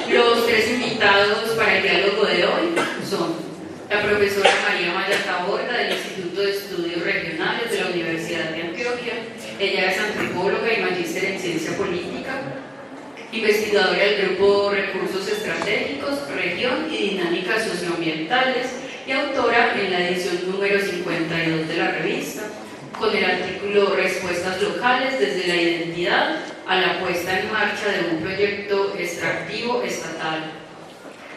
Los tres invitados para el diálogo de hoy son la profesora María Maya Taborda del Instituto de Estudios Regionales de la Universidad de Antioquia. Ella es antropóloga y magíster en ciencia política, investigadora del grupo Recursos Estratégicos, Región y Dinámicas Socioambientales y autora en la edición número 52 de la revista, con el artículo Respuestas locales desde la identidad a la puesta en marcha de un proyecto extractivo estatal.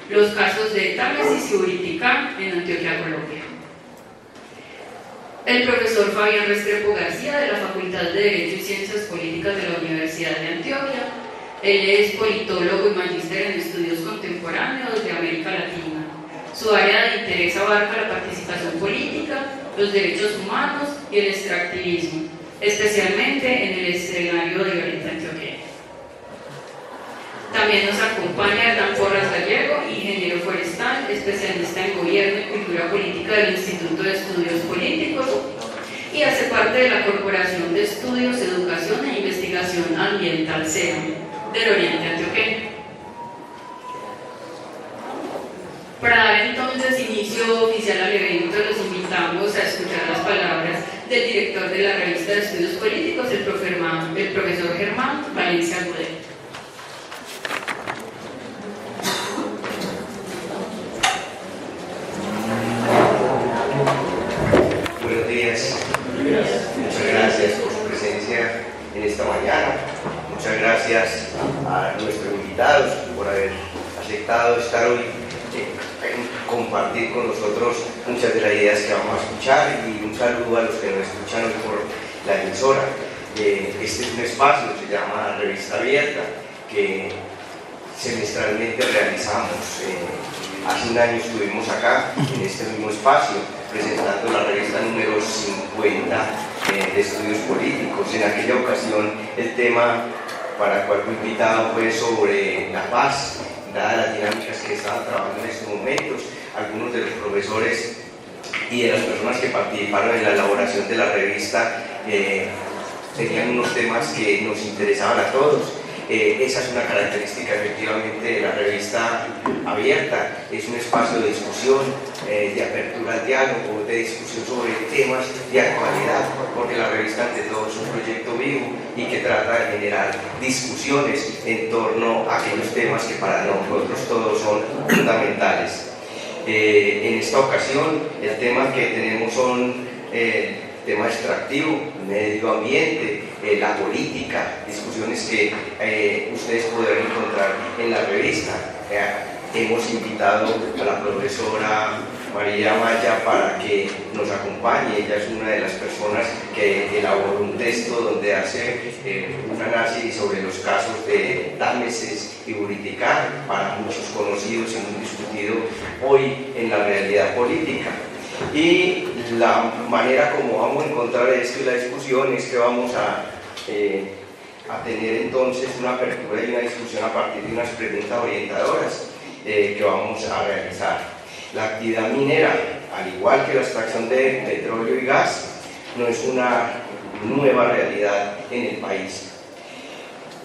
Los casos de Támesis y Uriticá en Antioquia, Colombia. El profesor Fabián Restrepo García, de la Facultad de Derecho y Ciencias Políticas de la Universidad de Antioquia. Él es politólogo y magíster en estudios contemporáneos de América Latina. Su área de interés abarca la participación política, los derechos humanos y el extractivismo, especialmente en el escenario de Oriente Antioqueño. También nos acompaña Hernán Porras Gallego, ingeniero forestal, especialista en gobierno y cultura política del Instituto de Estudios Políticos y hace parte de la Corporación de Estudios, Educación e Investigación Ambiental SEAM del Oriente Antioqueño. Para dar entonces inicio oficial al evento, los invitamos a escuchar las palabras del director de la revista de Estudios Políticos, el profesor Germán Valencia Gudel. Buenos días. Muchas gracias por su presencia en esta mañana. Muchas gracias a nuestros invitados por haber aceptado estar hoy, compartir con nosotros muchas de las ideas que vamos a escuchar, y un saludo a los que nos escuchan hoy por la emisora. Este es un espacio, se llama Revista Abierta, que semestralmente realizamos. Hace un año estuvimos acá, en este mismo espacio, presentando la revista número 50 de Estudios Políticos. En aquella ocasión el tema para el cual fui invitado fue sobre la paz, dadas las dinámicas que estaban trabajando en estos momentos. Algunos de los profesores y de las personas que participaron en la elaboración de la revista tenían unos temas que nos interesaban a todos. Esa es una característica efectivamente de la revista Abierta. Es un espacio de discusión, de apertura al diálogo, de discusión sobre temas de actualidad, porque la revista ante todo es un proyecto vivo y que trata de generar discusiones en torno a aquellos temas que para nosotros todos son fundamentales. En esta ocasión el tema que tenemos son tema extractivo, medio ambiente, la política, discusiones que ustedes podrán encontrar en la revista. Hemos invitado a la profesora María Maya para que nos acompañe. Ella es una de las personas que elaboró un texto donde hace un análisis sobre los casos de Támesis y Uriticá, para muchos conocidos y muy discutido hoy en la realidad política. Y la manera como vamos a encontrar esto y la discusión es que vamos a tener entonces una apertura y una discusión a partir de unas preguntas orientadoras que vamos a realizar. La actividad minera, al igual que la extracción de petróleo y gas, no es una nueva realidad en el país.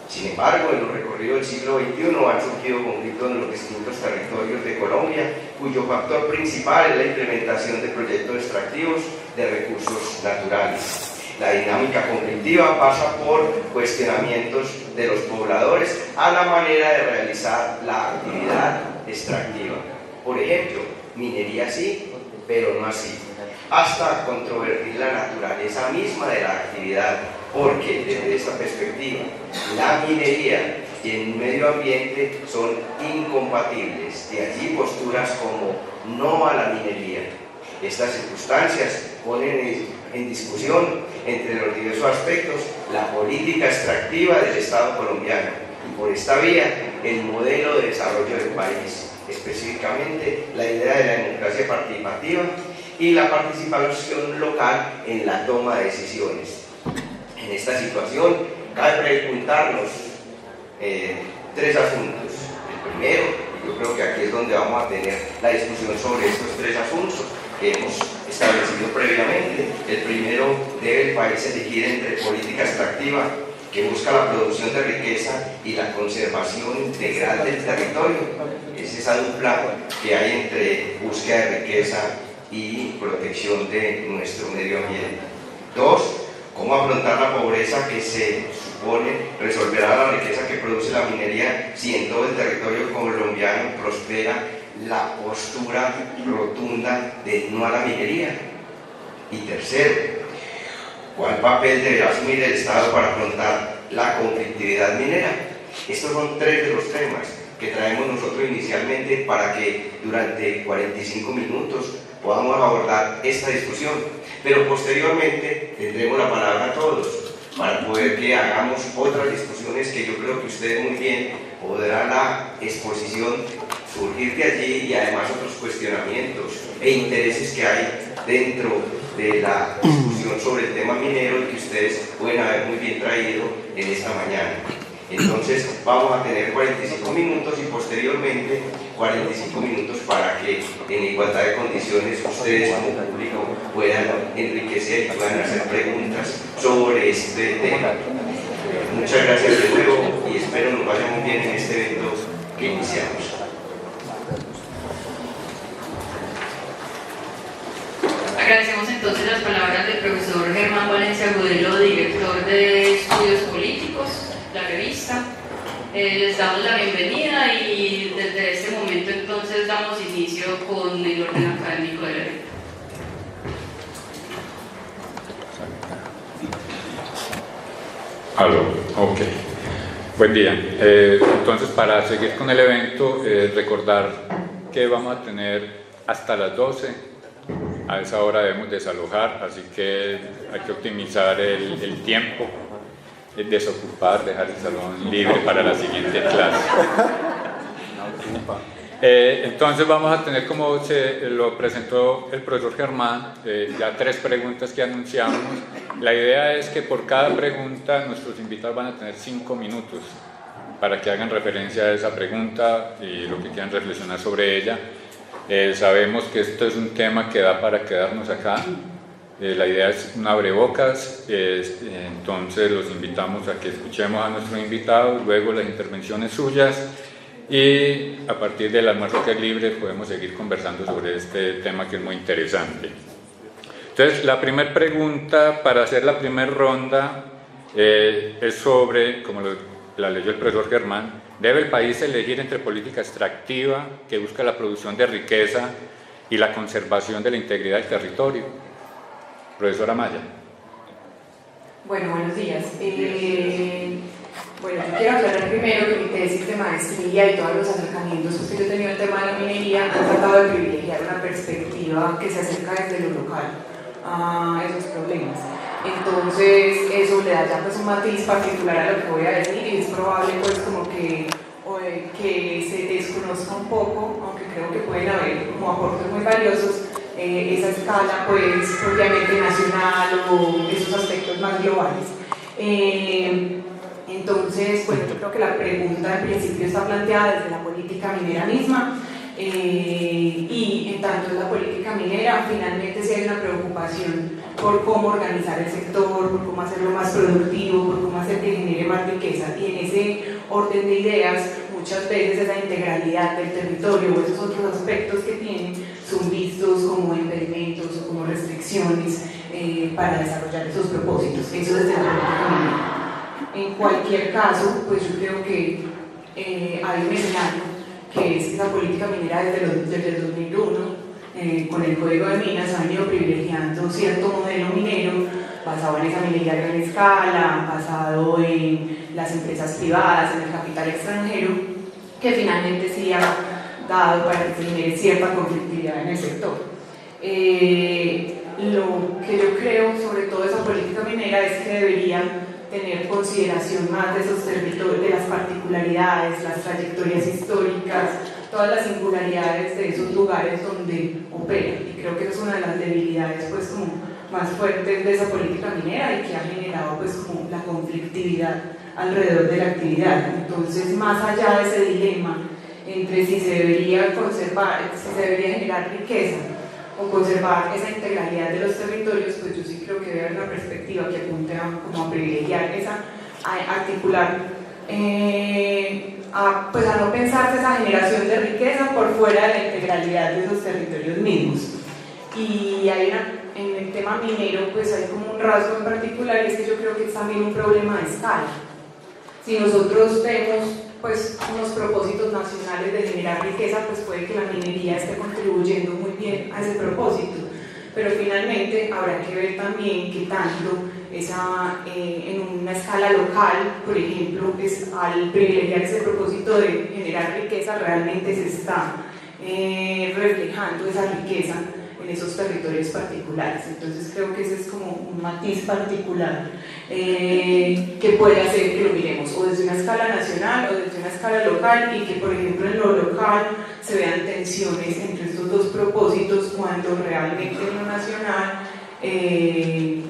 Sin embargo, en los recorridos del siglo XXI han surgido conflictos en los distintos territorios de Colombia, cuyo factor principal es la implementación de proyectos extractivos de recursos naturales. La dinámica conflictiva pasa por cuestionamientos de los pobladores a la manera de realizar la actividad extractiva. Por ejemplo, minería sí, pero no así. Hasta controvertir la naturaleza misma de la actividad, porque desde esta perspectiva, la minería y el medio ambiente son incompatibles. De allí posturas como no a la minería. Estas circunstancias ponen en discusión, entre los diversos aspectos, la política extractiva del Estado colombiano y, por esta vía, el modelo de desarrollo del país, específicamente la idea de la democracia participativa y la participación local en la toma de decisiones. En esta situación cabe preguntarnos tres asuntos. El primero, y yo creo que aquí es donde vamos a tener la discusión sobre estos tres asuntos que hemos establecido previamente. El primero, ¿debe el país elegir entre política extractiva que busca la producción de riqueza y la conservación integral del territorio. Es esa dupla que hay entre búsqueda de riqueza y protección de nuestro medio ambiente. 2. Cómo afrontar la pobreza que se supone resolverá la riqueza que produce la minería si en todo el territorio colombiano prospera la postura rotunda de no a la minería. Y tercero, ¿cuál papel deberá asumir el Estado para afrontar la conflictividad minera? Estos son 3 de los temas que traemos nosotros inicialmente para que durante 45 minutos podamos abordar esta discusión, pero posteriormente tendremos la palabra a todos para poder que hagamos otras discusiones que yo creo que ustedes muy bien podrán la exposición surgir de allí y además otros cuestionamientos e intereses que hay dentro de la discusión sobre el tema minero y que ustedes pueden haber muy bien traído en esta mañana. Entonces vamos a tener 45 minutos y posteriormente 45 minutos para que en igualdad de condiciones ustedes como público puedan enriquecer y puedan hacer preguntas sobre este tema. Muchas gracias de nuevo y espero nos vaya muy bien en este evento que iniciamos. Agradecemos entonces las palabras del profesor Germán Valencia Agudelo, director de Estudios Políticos, la revista. Les damos la bienvenida y desde este momento entonces damos inicio con el orden académico del evento. Aló, ok. Buen día. Entonces, para seguir con el evento, recordar que vamos a tener hasta las 12. A esa hora debemos desalojar, así que hay que optimizar el tiempo, desocupar, dejar el salón libre para la siguiente clase. Entonces vamos a tener, como se lo presentó el profesor Germán, ya 3 preguntas que anunciamos. La idea es que por cada pregunta nuestros invitados van a tener 5 minutos para que hagan referencia a esa pregunta y lo que quieran reflexionar sobre ella. Sabemos que esto es un tema que da para quedarnos acá. La idea es un abrebocas, entonces los invitamos a que escuchemos a nuestros invitados, luego las intervenciones suyas y a partir del almuerzo que es libre podemos seguir conversando sobre este tema que es muy interesante. Entonces, la primera pregunta para hacer la primera ronda es sobre, como la leyó el profesor Germán, ¿debe el país elegir entre política extractiva que busca la producción de riqueza y la conservación de la integridad del territorio? Profesora Maya. Bueno, buenos días. Bueno, yo quiero aclarar primero que mi tesis de maestría y todos los acercamientos que yo he tenido al tema de la minería han tratado de privilegiar una perspectiva que se acerca desde lo local a esos problemas. Entonces, eso le da ya pues un matiz particular a lo que voy a decir y es probable pues como que se desconozca un poco, aunque creo que pueden haber como aportes muy valiosos, esa escala pues propiamente nacional o esos aspectos más globales. Entonces, bueno, yo creo que la pregunta en principio está planteada desde la política minera misma y en tanto en la política minera finalmente sí hay una preocupación por cómo organizar el sector, por cómo hacerlo más productivo, por cómo hacer que genere más riqueza y en ese orden de ideas muchas veces esa integralidad del territorio o esos otros aspectos que tienen son vistos como impedimentos o como restricciones para desarrollar esos propósitos. Eso desde la política minera. En cualquier caso, pues yo creo que hay un escenario que es que esa política minera desde el 2001 con el Código de Minas ha venido privilegiando cierto modelo minero basado en esa minería a gran escala, basado en las empresas privadas, en el capital extranjero, que finalmente sí ha dado para que se genere cierta conflictividad en el sector. Lo que yo creo sobre todo esa política minera es que deberían tener consideración más de esos territorios, de las particularidades, las trayectorias históricas, todas las singularidades de esos lugares donde operan. Y creo que esa es una de las debilidades pues, como más fuertes de esa política minera y que ha generado pues, como la conflictividad alrededor de la actividad. Entonces, más allá de ese dilema entre si se debería conservar, si se debería generar riqueza o conservar esa integralidad de los territorios, pues yo sí creo que debe haber una perspectiva que apunte a, como a privilegiar esa articular, a no pensarse esa generación de riqueza por fuera de la integralidad de esos territorios mismos. Y en el tema minero pues hay como un rasgo en particular, y es que yo creo que es también un problema de escala. Si nosotros vemos pues unos propósitos nacionales de generar riqueza, pues puede que la minería esté contribuyendo muy bien a ese propósito, pero finalmente habrá que ver también qué tanto en una escala local, por ejemplo, al privilegiar ese propósito de generar riqueza, realmente se está reflejando esa riqueza en esos territorios particulares. Entonces creo que ese es como un matiz particular que puede hacer que lo miremos o desde una escala nacional o desde una escala local, y que por ejemplo en lo local se vean tensiones entre estos dos propósitos cuando realmente en lo nacional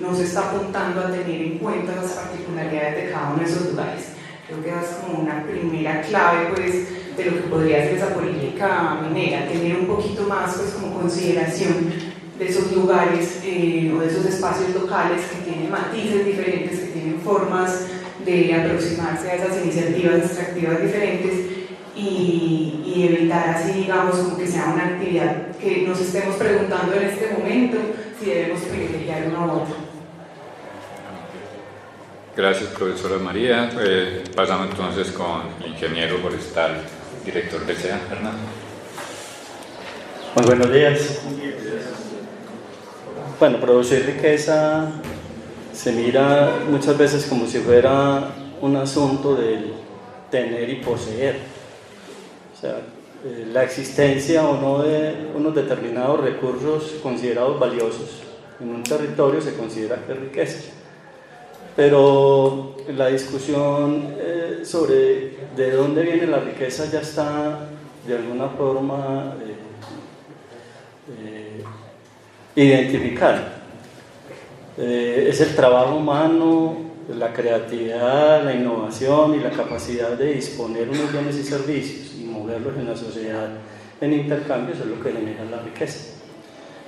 no se está apuntando a tener en cuenta las particularidades de cada uno de esos lugares. Creo que es como una primera clave pues, de lo que podría ser esa política minera, tener un poquito más pues, como consideración de esos lugares o de esos espacios locales que tienen matices diferentes, que tienen formas de aproximarse a esas iniciativas extractivas diferentes, y evitar así, digamos, como que sea una actividad que nos estemos preguntando en este momento si debemos privilegiar uno u otro. Gracias, profesora María. Pasamos entonces con el ingeniero forestal, director del SEA, Fernando. Muy buenos días. Bueno, producir riqueza se mira muchas veces como si fuera un asunto del tener y poseer. O sea, la existencia o no de unos determinados recursos considerados valiosos en un territorio se considera que es riqueza. Pero la discusión sobre de dónde viene la riqueza ya está de alguna forma identificada. Es el trabajo humano, la creatividad, la innovación y la capacidad de disponer unos bienes y servicios y moverlos en la sociedad en intercambios es lo que genera la riqueza.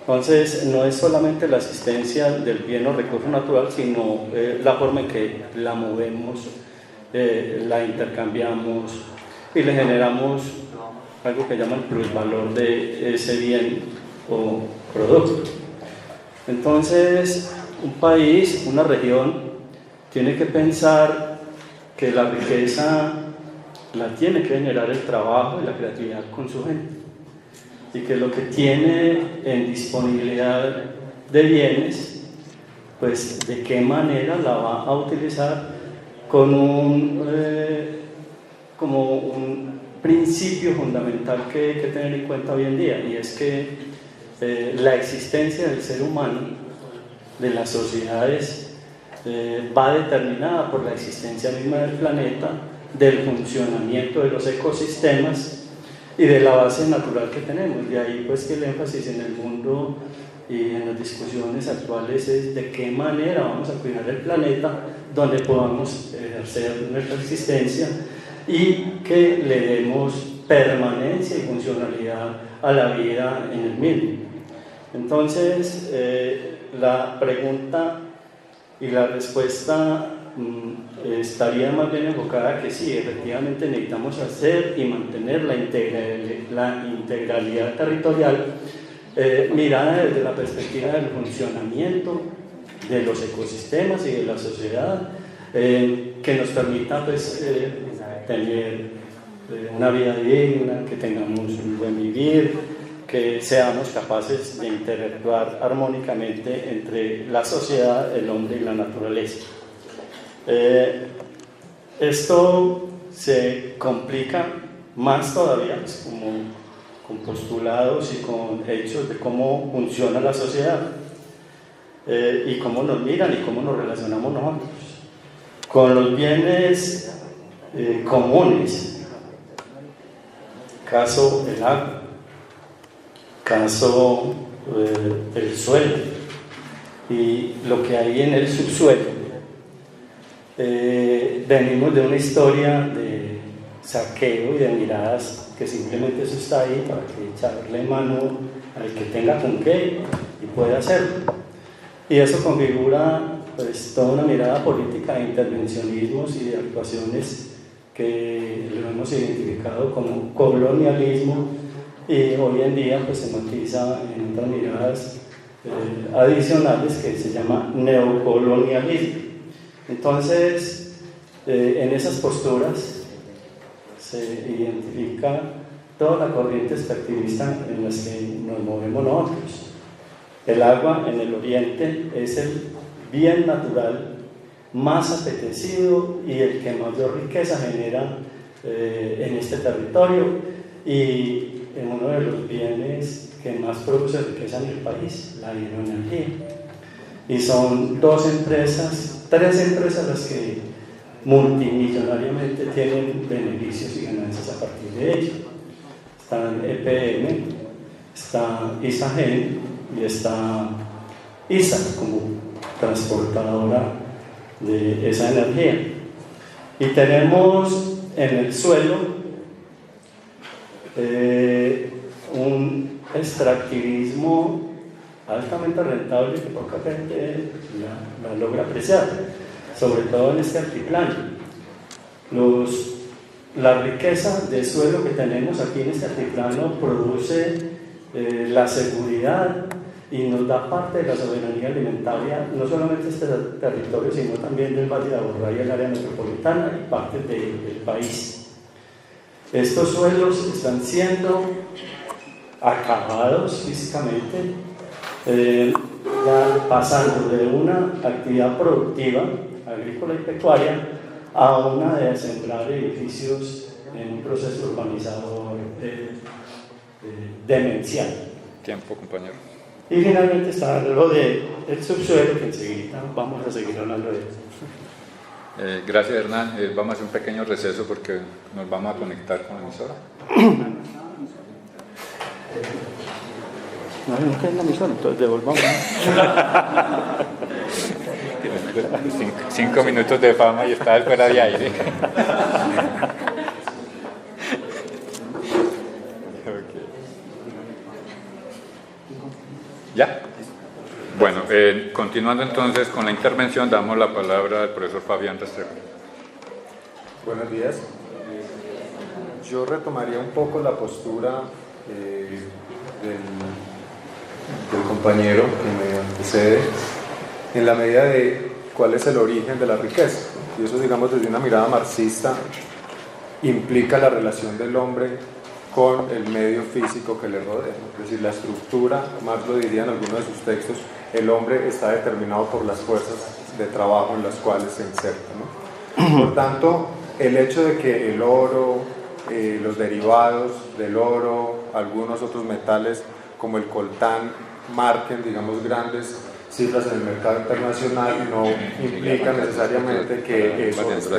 Entonces, no es solamente la existencia del bien o recurso natural, sino la forma en que la movemos, la intercambiamos y le generamos algo que llaman plusvalor de ese bien o producto. Entonces, un país, una región, tiene que pensar que la riqueza la tiene que generar el trabajo y la creatividad con su gente, y que lo que tiene en disponibilidad de bienes, pues de qué manera la va a utilizar con como un principio fundamental que hay que tener en cuenta hoy en día, y es que la existencia del ser humano, de las sociedades, va determinada por la existencia misma del planeta, del funcionamiento de los ecosistemas y de la base natural que tenemos. De ahí pues que el énfasis en el mundo y en las discusiones actuales es de qué manera vamos a cuidar el planeta, donde podamos ejercer nuestra existencia y que le demos permanencia y funcionalidad a la vida en el mismo. Entonces, la pregunta y la respuesta estaría más bien enfocada que sí, efectivamente necesitamos hacer y mantener la integralidad territorial, mirada desde la perspectiva del funcionamiento de los ecosistemas y de la sociedad, que nos permita pues, tener una vida digna, que tengamos un buen vivir, que seamos capaces de interactuar armónicamente entre la sociedad, el hombre y la naturaleza. Esto se complica más todavía pues, con postulados y con hechos de cómo funciona la sociedad y cómo nos miran y cómo nos relacionamos nosotros con los bienes comunes, caso el agua, caso el suelo y lo que hay en el subsuelo. Venimos de una historia de saqueo y de miradas que simplemente eso está ahí para que echarle mano al que tenga con qué y pueda hacerlo, y eso configura pues toda una mirada política de intervencionismos y de actuaciones que lo hemos identificado como colonialismo, y hoy en día pues se matiza en otras miradas adicionales que se llama neocolonialismo. Entonces, en esas posturas se identifica toda la corriente extractivista en las que nos movemos nosotros. El agua en el oriente es el bien natural más apetecido y el que mayor riqueza genera en este territorio, y en uno de los bienes que más produce riqueza en el país, la hidroenergía. Y son tres empresas las que multimillonariamente tienen beneficios y ganancias a partir de ello. Están EPM, está ISAGEN y está ISA como transportadora de esa energía. Y tenemos en el suelo un extractivismo altamente rentable que poca gente la logra apreciar, sobre todo en este altiplano. La riqueza de suelo que tenemos aquí en este altiplano produce la seguridad y nos da parte de la soberanía alimentaria, no solamente de este territorio, sino también del Valle de Aburrá y el área metropolitana y parte del país. Estos suelos están siendo acabados físicamente, ya pasando de una actividad productiva, agrícola y pecuaria, a una de sembrar edificios en un proceso urbanizador demencial. Tiempo, compañero. Y finalmente está lo del subsuelo, que enseguida vamos a seguir hablando de eso. Gracias, Hernán. Vamos a hacer un pequeño receso porque nos vamos a conectar con la emisora. No cae en la emisora, entonces devolvamos. 5 minutos de fama y estaba fuera de aire. ¿Ya? Bueno, continuando entonces con la intervención, damos la palabra al profesor Fabián Restrepo. Buenos días. Yo retomaría un poco la postura del compañero que me antecede en la medida de cuál es el origen de la riqueza. Y eso, digamos, desde una mirada marxista, implica la relación del hombre con el medio físico que le rodea. Es decir, la estructura, Marx lo diría en algunos de sus textos, el hombre está determinado por las fuerzas de trabajo en las cuales se inserta, ¿no? Por tanto, el hecho de que el oro, los derivados del oro, algunos otros metales como el coltán marquen, digamos, grandes cifras en el mercado internacional no implica necesariamente que eso esté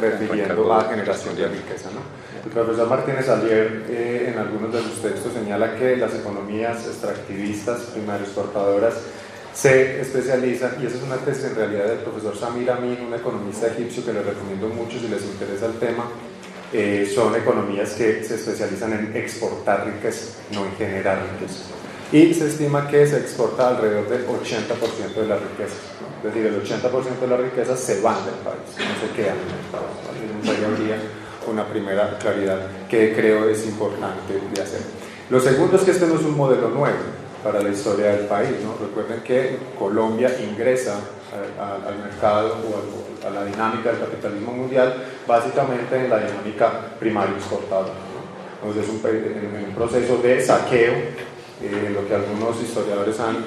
refiriendo a generación de riqueza, ¿no? El profesor Martínez Alier en algunos de sus textos señala que las economías extractivistas, primario exportadoras, se especializan, y esa es una tesis en realidad del profesor Samir Amin, un economista egipcio que les recomiendo mucho si les interesa el tema. Son economías que se especializan en exportar riqueza, no en generar riqueza. Y se estima que se exporta alrededor del 80% de la riqueza, ¿no? Es decir, el 80% de la riqueza se van del país, no se quedan en el país. Ahí habría una primera claridad que creo es importante de hacer. Lo segundo es que este no es un modelo nuevo para la historia del país, ¿no? Recuerden que Colombia ingresa al mercado o a la dinámica del capitalismo mundial básicamente en la dinámica primario exportadora, ¿no? Entonces en un proceso de saqueo, lo que algunos historiadores han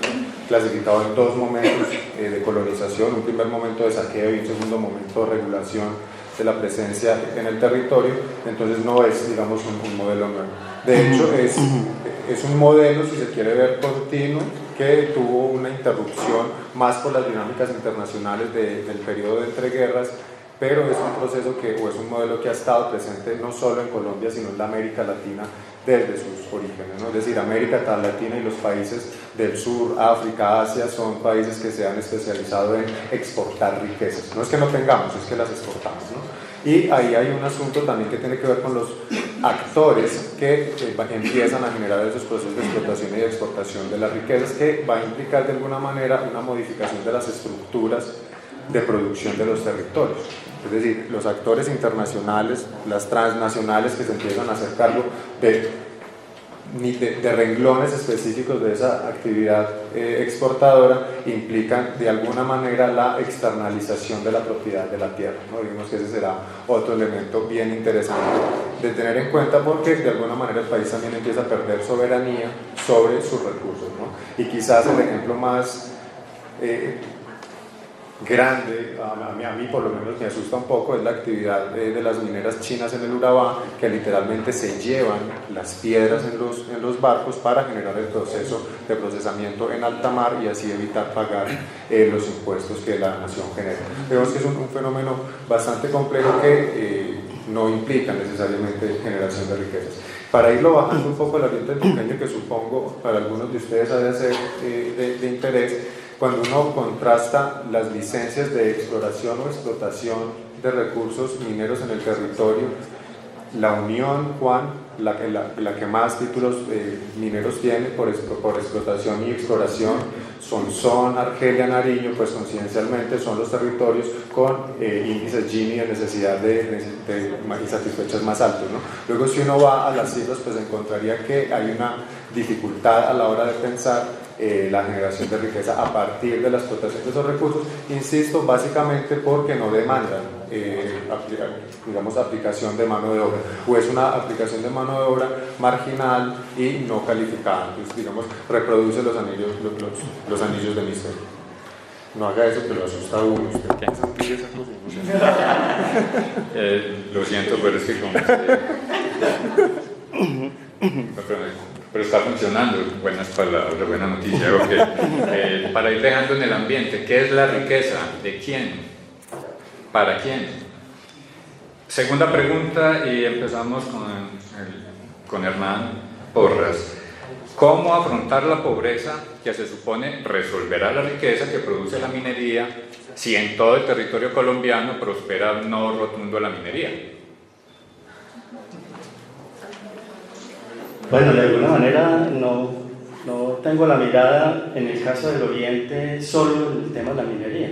clasificado en dos momentos de colonización, un primer momento de saqueo y un segundo momento de regulación de la presencia en el territorio. Entonces no es, digamos, un modelo nuevo. De hecho es un modelo, si se quiere ver, continuo, que tuvo una interrupción más por las dinámicas internacionales del periodo de entreguerras, pero es un proceso o es un modelo que ha estado presente no solo en Colombia, sino en la América Latina desde sus orígenes, ¿no? Es decir, América Latina y los países del sur, África, Asia, son países que se han especializado en exportar riquezas. No es que no tengamos, es que las exportamos, ¿no? Y ahí hay un asunto también que tiene que ver con los actores que empiezan a generar esos procesos de explotación y de exportación de las riquezas, que va a implicar de alguna manera una modificación de las estructuras de producción de los territorios. Es decir, los actores internacionales, las transnacionales que se empiezan a hacer cargo de renglones específicos de esa actividad exportadora, implican de alguna manera la externalización de la propiedad de la tierra, ¿no? Digamos que ese será otro elemento bien interesante de tener en cuenta, porque de alguna manera el país también empieza a perder soberanía sobre sus recursos, ¿no? Y quizás el ejemplo más grande, a mí por lo menos me asusta un poco, es la actividad de las mineras chinas en el Urabá, que literalmente se llevan las piedras en los barcos para generar el proceso de procesamiento en alta mar y así evitar pagar los impuestos que la nación genera. Vemos que es un fenómeno bastante complejo que no implica necesariamente generación de riquezas. Para irlo bajando un poco el ambiente antioqueño, que supongo para algunos de ustedes ha de ser de interés, cuando uno contrasta las licencias de exploración o explotación de recursos mineros en el territorio, la Unión, Juan, la que más títulos mineros tiene por explotación y exploración, Sonsón, Argelia, Nariño, pues coincidencialmente son los territorios con índices Gini de necesidad de insatisfechas más altos, ¿no? Luego, si uno va a las islas, pues encontraría que hay una dificultad a la hora de pensar la generación de riqueza a partir de la explotación de esos recursos, insisto, básicamente porque no demandan aplicación de mano de obra, o es una aplicación de mano de obra marginal y no calificada. Entonces, digamos, reproduce los anillos de misterio. No haga eso, que lo asusta a uno. Usted piensa en esa cosa. Lo siento, pero es que como pero está funcionando. Buenas palabras, buena noticia. Okay. Para ir dejando en el ambiente, ¿qué es la riqueza? ¿De quién? ¿Para quién? Segunda pregunta, y empezamos con Hernán Porras. ¿Cómo afrontar la pobreza que se supone resolverá la riqueza que produce la minería si en todo el territorio colombiano prospera no rotundo la minería? Bueno, de alguna manera no tengo la mirada en el caso del Oriente solo en el tema de la minería.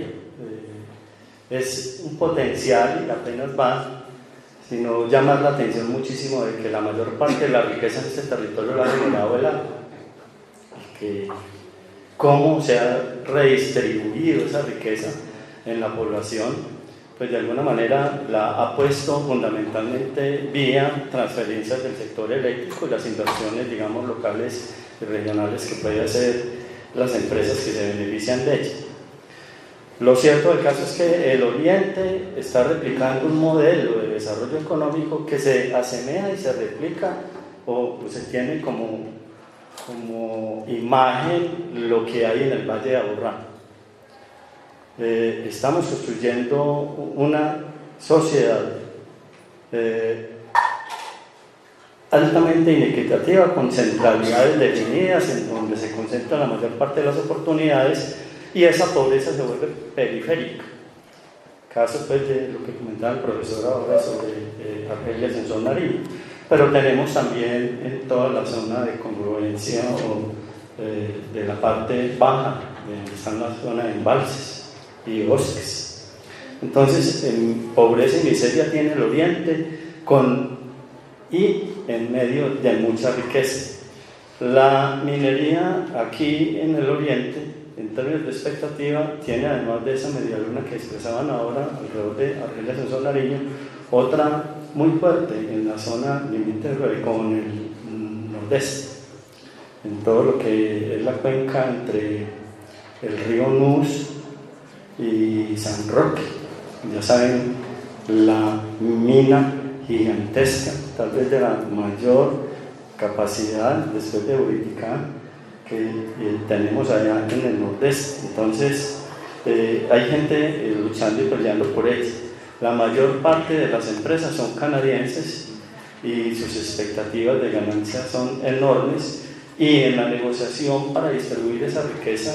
Es un potencial y apenas va, sino llama la atención muchísimo de que la mayor parte de la riqueza en este territorio la ha generado el agua. Que cómo se ha redistribuido esa riqueza en la población, pues de alguna manera la ha puesto fundamentalmente vía transferencias del sector eléctrico y las inversiones, digamos, locales y regionales que pueden hacer las empresas que se benefician de ella. Lo cierto del caso es que el Oriente está replicando un modelo de desarrollo económico que se asemeja y se replica o se tiene como imagen lo que hay en el Valle de Aburrá. Estamos construyendo una sociedad altamente inequitativa, con centralidades definidas en donde se concentra la mayor parte de las oportunidades, y esa pobreza se vuelve periférica. Caso pues de lo que comentaba el profesor ahora sobre Argelia, Sonsón, Nariño, pero tenemos también en toda la zona de congruencia o de la parte baja, donde están las zonas de embalses y bosques. Entonces, en pobreza y miseria tiene el Oriente y en medio de mucha riqueza. La minería aquí en el Oriente, en términos de expectativa, tiene, además de esa media luna que expresaban ahora alrededor de Argelia, Sonsón, Nariño, otra muy fuerte en la zona limítrofe con el nordeste, en todo lo que es la cuenca entre el río Nus y San Roque. Ya saben, la mina gigantesca, tal vez de la mayor capacidad después de Buriticá, que tenemos allá en el nordeste. Entonces hay gente luchando y peleando por ella. La mayor parte de las empresas son canadienses y sus expectativas de ganancia son enormes, y en la negociación para distribuir esa riqueza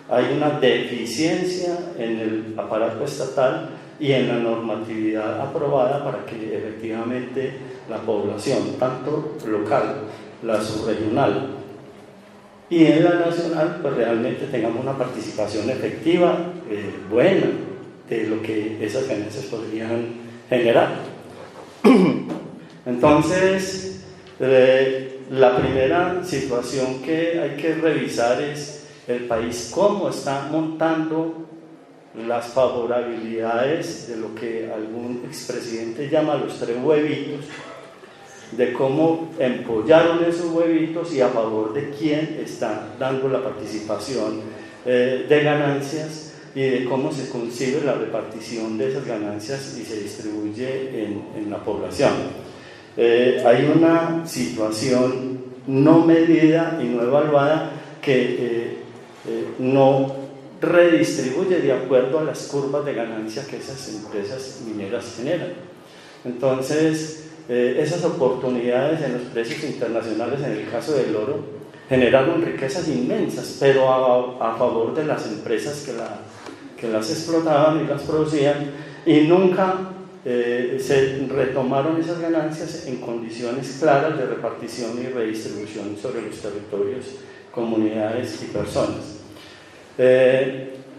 hay una deficiencia en el aparato estatal y en la normatividad aprobada para que efectivamente la población, tanto local, la subregional, y en la nacional, pues realmente tengamos una participación efectiva, buena, de lo que esas ganancias podrían generar. Entonces, la primera situación que hay que revisar es el país, cómo está montando las favorabilidades de lo que algún expresidente llama los 3 huevitos, de cómo empollaron esos huevitos y a favor de quién está dando la participación de ganancias, y de cómo se concibe la repartición de esas ganancias y se distribuye en la población. Hay una situación no medida y no evaluada que no redistribuye de acuerdo a las curvas de ganancia que esas empresas mineras generan. Entonces, esas oportunidades en los precios internacionales, en el caso del oro, generaron riquezas inmensas, pero a favor de las empresas que las explotaban y las producían, y nunca se retomaron esas ganancias en condiciones claras de repartición y redistribución sobre los territorios, comunidades y personas.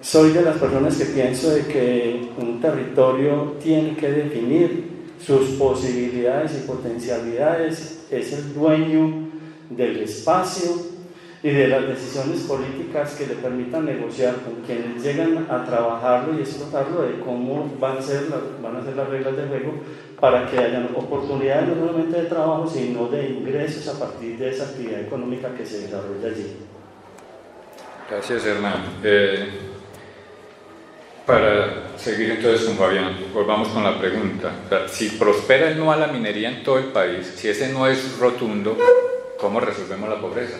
Soy de las personas que pienso de que un territorio tiene que definir sus posibilidades y potencialidades, es el dueño del espacio y de las decisiones políticas que le permitan negociar con quienes llegan a trabajarlo y explotarlo, de cómo van a ser las reglas de juego para que haya oportunidades no solamente de trabajo, sino de ingresos a partir de esa actividad económica que se desarrolla allí. Gracias, Hernán. Para seguir entonces con Fabián, volvamos con la pregunta. O sea, si prospera el no a la minería en todo el país, si ese no es rotundo, ¿cómo resolvemos la pobreza?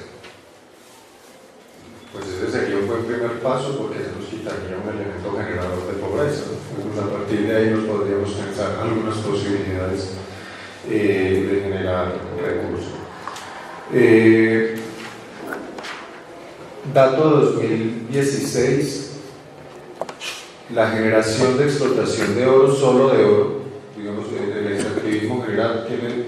Pues ese sería un buen primer paso, porque se nos quitaría un elemento generador de pobreza. Entonces, a partir de ahí nos podríamos pensar algunas posibilidades de generar recursos. Dato 2016, la generación de explotación de oro, solo de oro, digamos, el extractivismo general tiene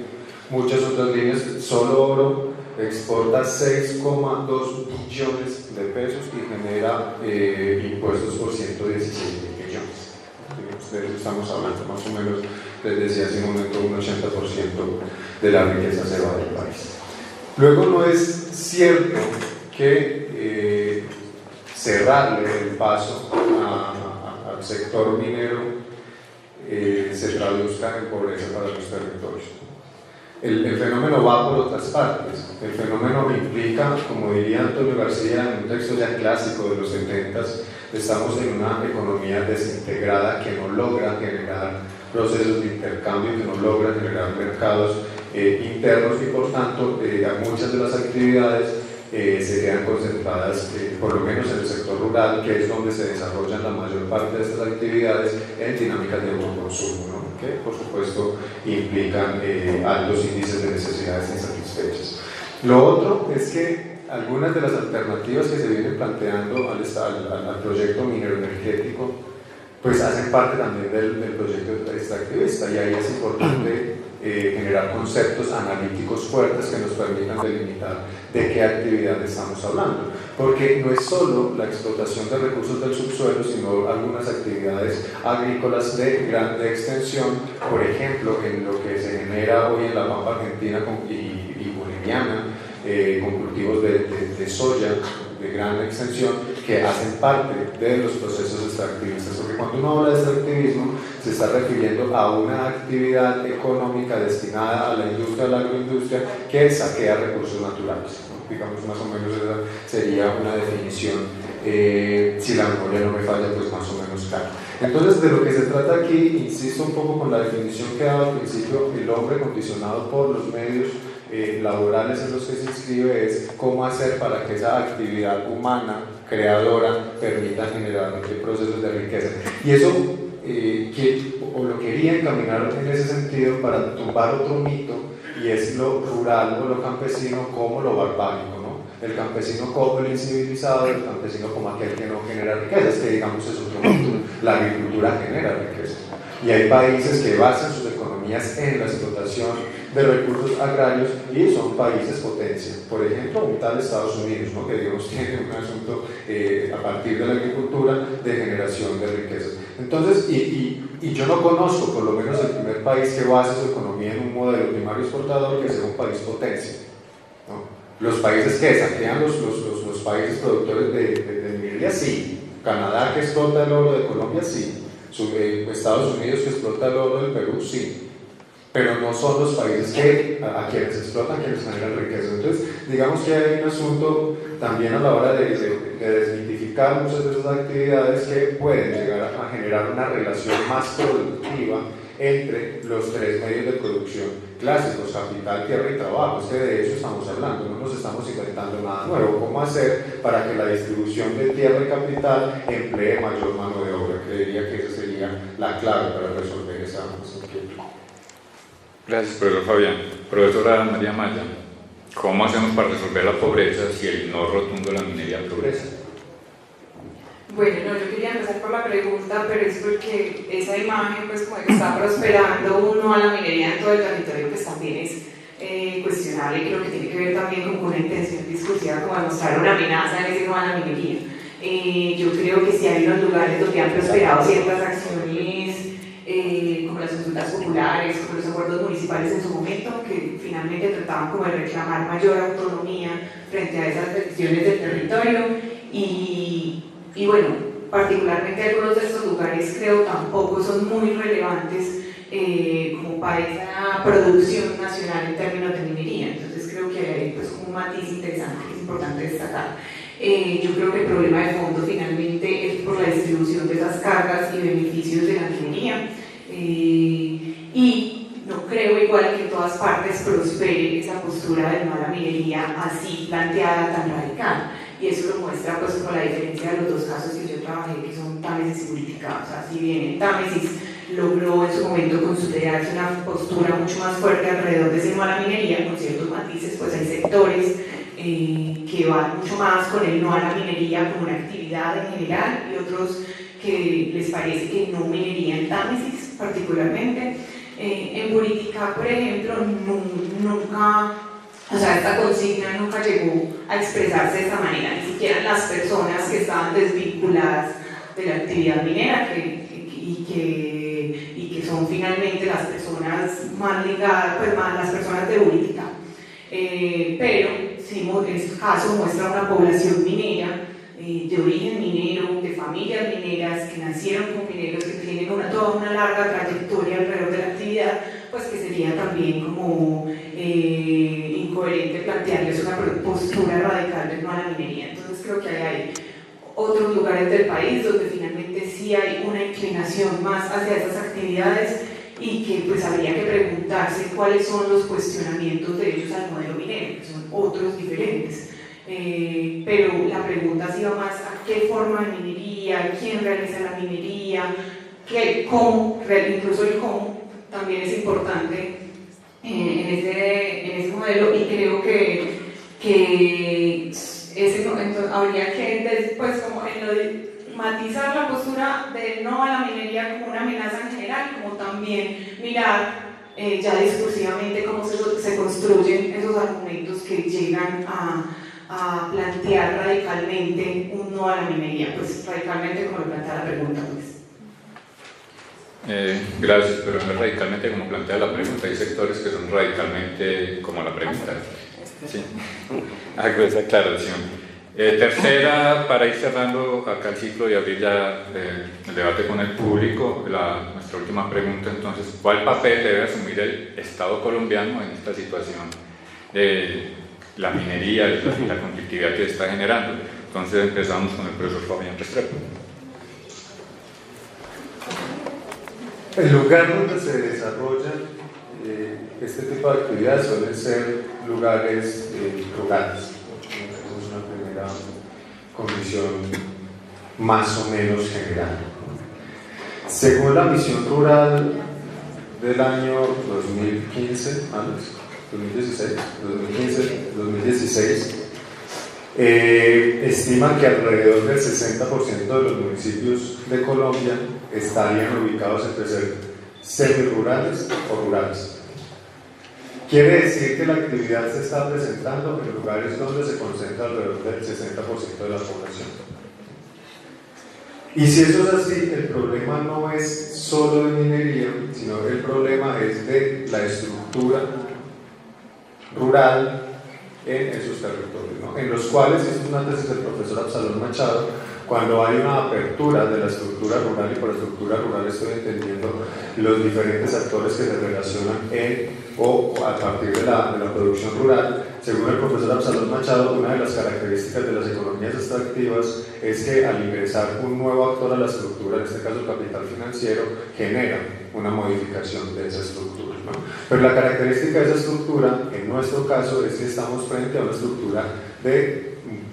muchas otras líneas, solo oro exporta 6,2 billones de pesos y genera impuestos por 116 millones. De eso estamos hablando, más o menos, les decía hace un momento, un 80% de la riqueza se va del país. Luego, no es cierto que cerrarle el paso al sector minero se traduzca en pobreza para los territorios. El fenómeno va por otras partes. El fenómeno implica, como diría Antonio García en un texto ya clásico de los 70, estamos en una economía desintegrada que no logra generar procesos de intercambio, que no logra generar mercados internos, y por tanto muchas de las actividades se quedan concentradas, por lo menos en el sector rural, que es donde se desarrollan la mayor parte de estas actividades, en dinámicas de autoconsumo, ¿no? Que por supuesto implican altos índices de necesidades insatisfechas. Lo otro es que algunas de las alternativas que se vienen planteando al proyecto minero energético pues hacen parte también del proyecto extractivista, y ahí es importante generar conceptos analíticos fuertes que nos permitan delimitar de qué actividad estamos hablando, porque no es solo la explotación de recursos del subsuelo, sino algunas actividades agrícolas de gran extensión, por ejemplo, en lo que se genera hoy en la pampa argentina y boliviana, con cultivos de soya de gran extensión, que hacen parte de los procesos extractivistas, porque cuando uno habla de extractivismo se está refiriendo a una actividad económica destinada a la industria, a la agroindustria, que saquea recursos naturales, ¿no? Digamos, más o menos esa sería una definición, si la memoria no me falla, pues más o menos clara. Entonces, de lo que se trata aquí, insisto un poco con la definición que daba al principio, el hombre condicionado por los medios laborales en los que se inscribe, es cómo hacer para que esa actividad humana, creadora, permita generar procesos de riqueza. Y eso lo quería encaminar en ese sentido para tumbar otro mito, y es lo rural o lo campesino como lo barbárico, ¿no? El campesino como el incivilizado, el campesino como aquel que no genera riquezas, que digamos es otro mito. La agricultura genera riquezas, y hay países que basan sus economías en la explotación de recursos agrarios y son países potencia. Por ejemplo, un tal Estados Unidos, ¿no? Que digamos tiene un asunto a partir de la agricultura de generación de riquezas. Entonces, y yo no conozco por lo menos el primer país que base su economía en un modelo primario exportador que sea un país potencia, ¿no? Los países que saquean los países productores de minería, sí. Canadá, que explota el oro de Colombia, sí. Estados Unidos, que explota el oro del Perú, sí. Pero no son los países que a quienes explotan, quienes generan riqueza. Entonces, digamos que hay un asunto también a la hora de desmitificar muchas de esas actividades que pueden llegar a generar una relación más productiva entre los tres medios de producción clásicos: capital, tierra y trabajo. Es que de eso estamos hablando, no nos estamos inventando nada nuevo. ¿Cómo hacer para que la distribución de tierra y capital emplee mayor mano de obra? Creería que esa sería la clave para resolver esa inquietud. Gracias, profesor Fabián. Profesora María Maya, ¿cómo hacemos para resolver la pobreza si el no rotundo de la minería progresa? Bueno, no, yo quería empezar por la pregunta, pero es porque esa imagen, pues como que está prosperando uno a la minería en todo el territorio, pues también es cuestionable, y creo que tiene que ver también con una intención discursiva como de mostrar una amenaza en ese no a la minería. Yo creo que sí hay unos lugares donde han prosperado ciertas acciones, como las consultas populares, como los acuerdos municipales en su momento, que finalmente trataban como de reclamar mayor autonomía frente a esas decisiones del territorio, y bueno, particularmente algunos de estos lugares creo tampoco son muy relevantes como para esa producción nacional en términos de minería. Entonces creo que hay pues un matiz interesante que es importante destacar. Yo creo que el problema de fondo finalmente es por la distribución de esas cargas y beneficios de la minería, y no creo igual que en todas partes prospere esa postura de no a la minería así planteada, tan radical, y eso lo muestra pues como la diferencia de los dos casos que yo trabajé, que son Támesis y Buriticá. O sea, si bien en Támesis logró en su momento consolidarse una postura mucho más fuerte alrededor de ese no a la minería, con ciertos matices, pues hay sectores que van mucho más con el no a la minería como una actividad en general, y otros que les parece que no minería en Támesis particularmente. En Buriticá, por ejemplo, nunca, o sea, esta consigna nunca llegó a expresarse de esta manera, ni siquiera las personas que estaban desvinculadas de la actividad minera y que son finalmente las personas más ligadas, pues más las personas de Buriticá. Pero sí, en este caso muestra una población minera, de origen minero, de familias mineras que nacieron con mineros, que tienen toda una larga trayectoria alrededor de la actividad, pues que sería también como incoherente plantearles una postura radical de no a la minería. Entonces creo que hay otros lugares del país donde finalmente sí hay una inclinación más hacia esas actividades, y que pues habría que preguntarse cuáles son los cuestionamientos de ellos al modelo minero, que son otros diferentes. Pero la pregunta sí va más a qué forma de minería, quién realiza la minería, cómo, incluso el cómo también es importante en ese modelo, y creo que entonces, habría que después como en lo de matizar la postura de no a la minería como una amenaza en general, como también mirar ya discursivamente cómo se construyen esos argumentos que llegan a plantear radicalmente un no a la minería, pues radicalmente como lo plantea la pregunta, pues. Gracias, pero no es radicalmente como plantea la pregunta, hay sectores que son radicalmente como la pregunta. Sí, hago esa aclaración. Tercera, para ir cerrando acá el ciclo y abrir ya el debate con el público, nuestra última pregunta entonces: ¿cuál papel debe asumir el Estado colombiano en esta situación de la minería y la conflictividad que está generando? Entonces empezamos con el profesor Fabián Restrepo. El lugar donde se desarrolla este tipo de actividades suelen ser lugares rurales. Esa es una primera condición más o menos general. Según la misión rural del año 2016, estiman que alrededor del 60% de los municipios de Colombia estarían ubicados entre ser semirurales o rurales. Quiere decir que la actividad se está presentando en lugares donde se concentra alrededor del 60% de la población. Y si eso es así, el problema no es solo de minería, sino que el problema es de la estructura rural en esos territorios, ¿no? En los cuales, esto es una tesis del profesor Absalón Machado, cuando hay una apertura de la estructura rural, y por estructura rural estoy entendiendo los diferentes actores que se relacionan o a partir de la producción rural, según el profesor Absalón Machado, una de las características de las economías extractivas es que al ingresar un nuevo actor a la estructura, en este caso el capital financiero, genera una modificación de esa estructura, ¿no? Pero la característica de esa estructura, en nuestro caso, es que estamos frente a una estructura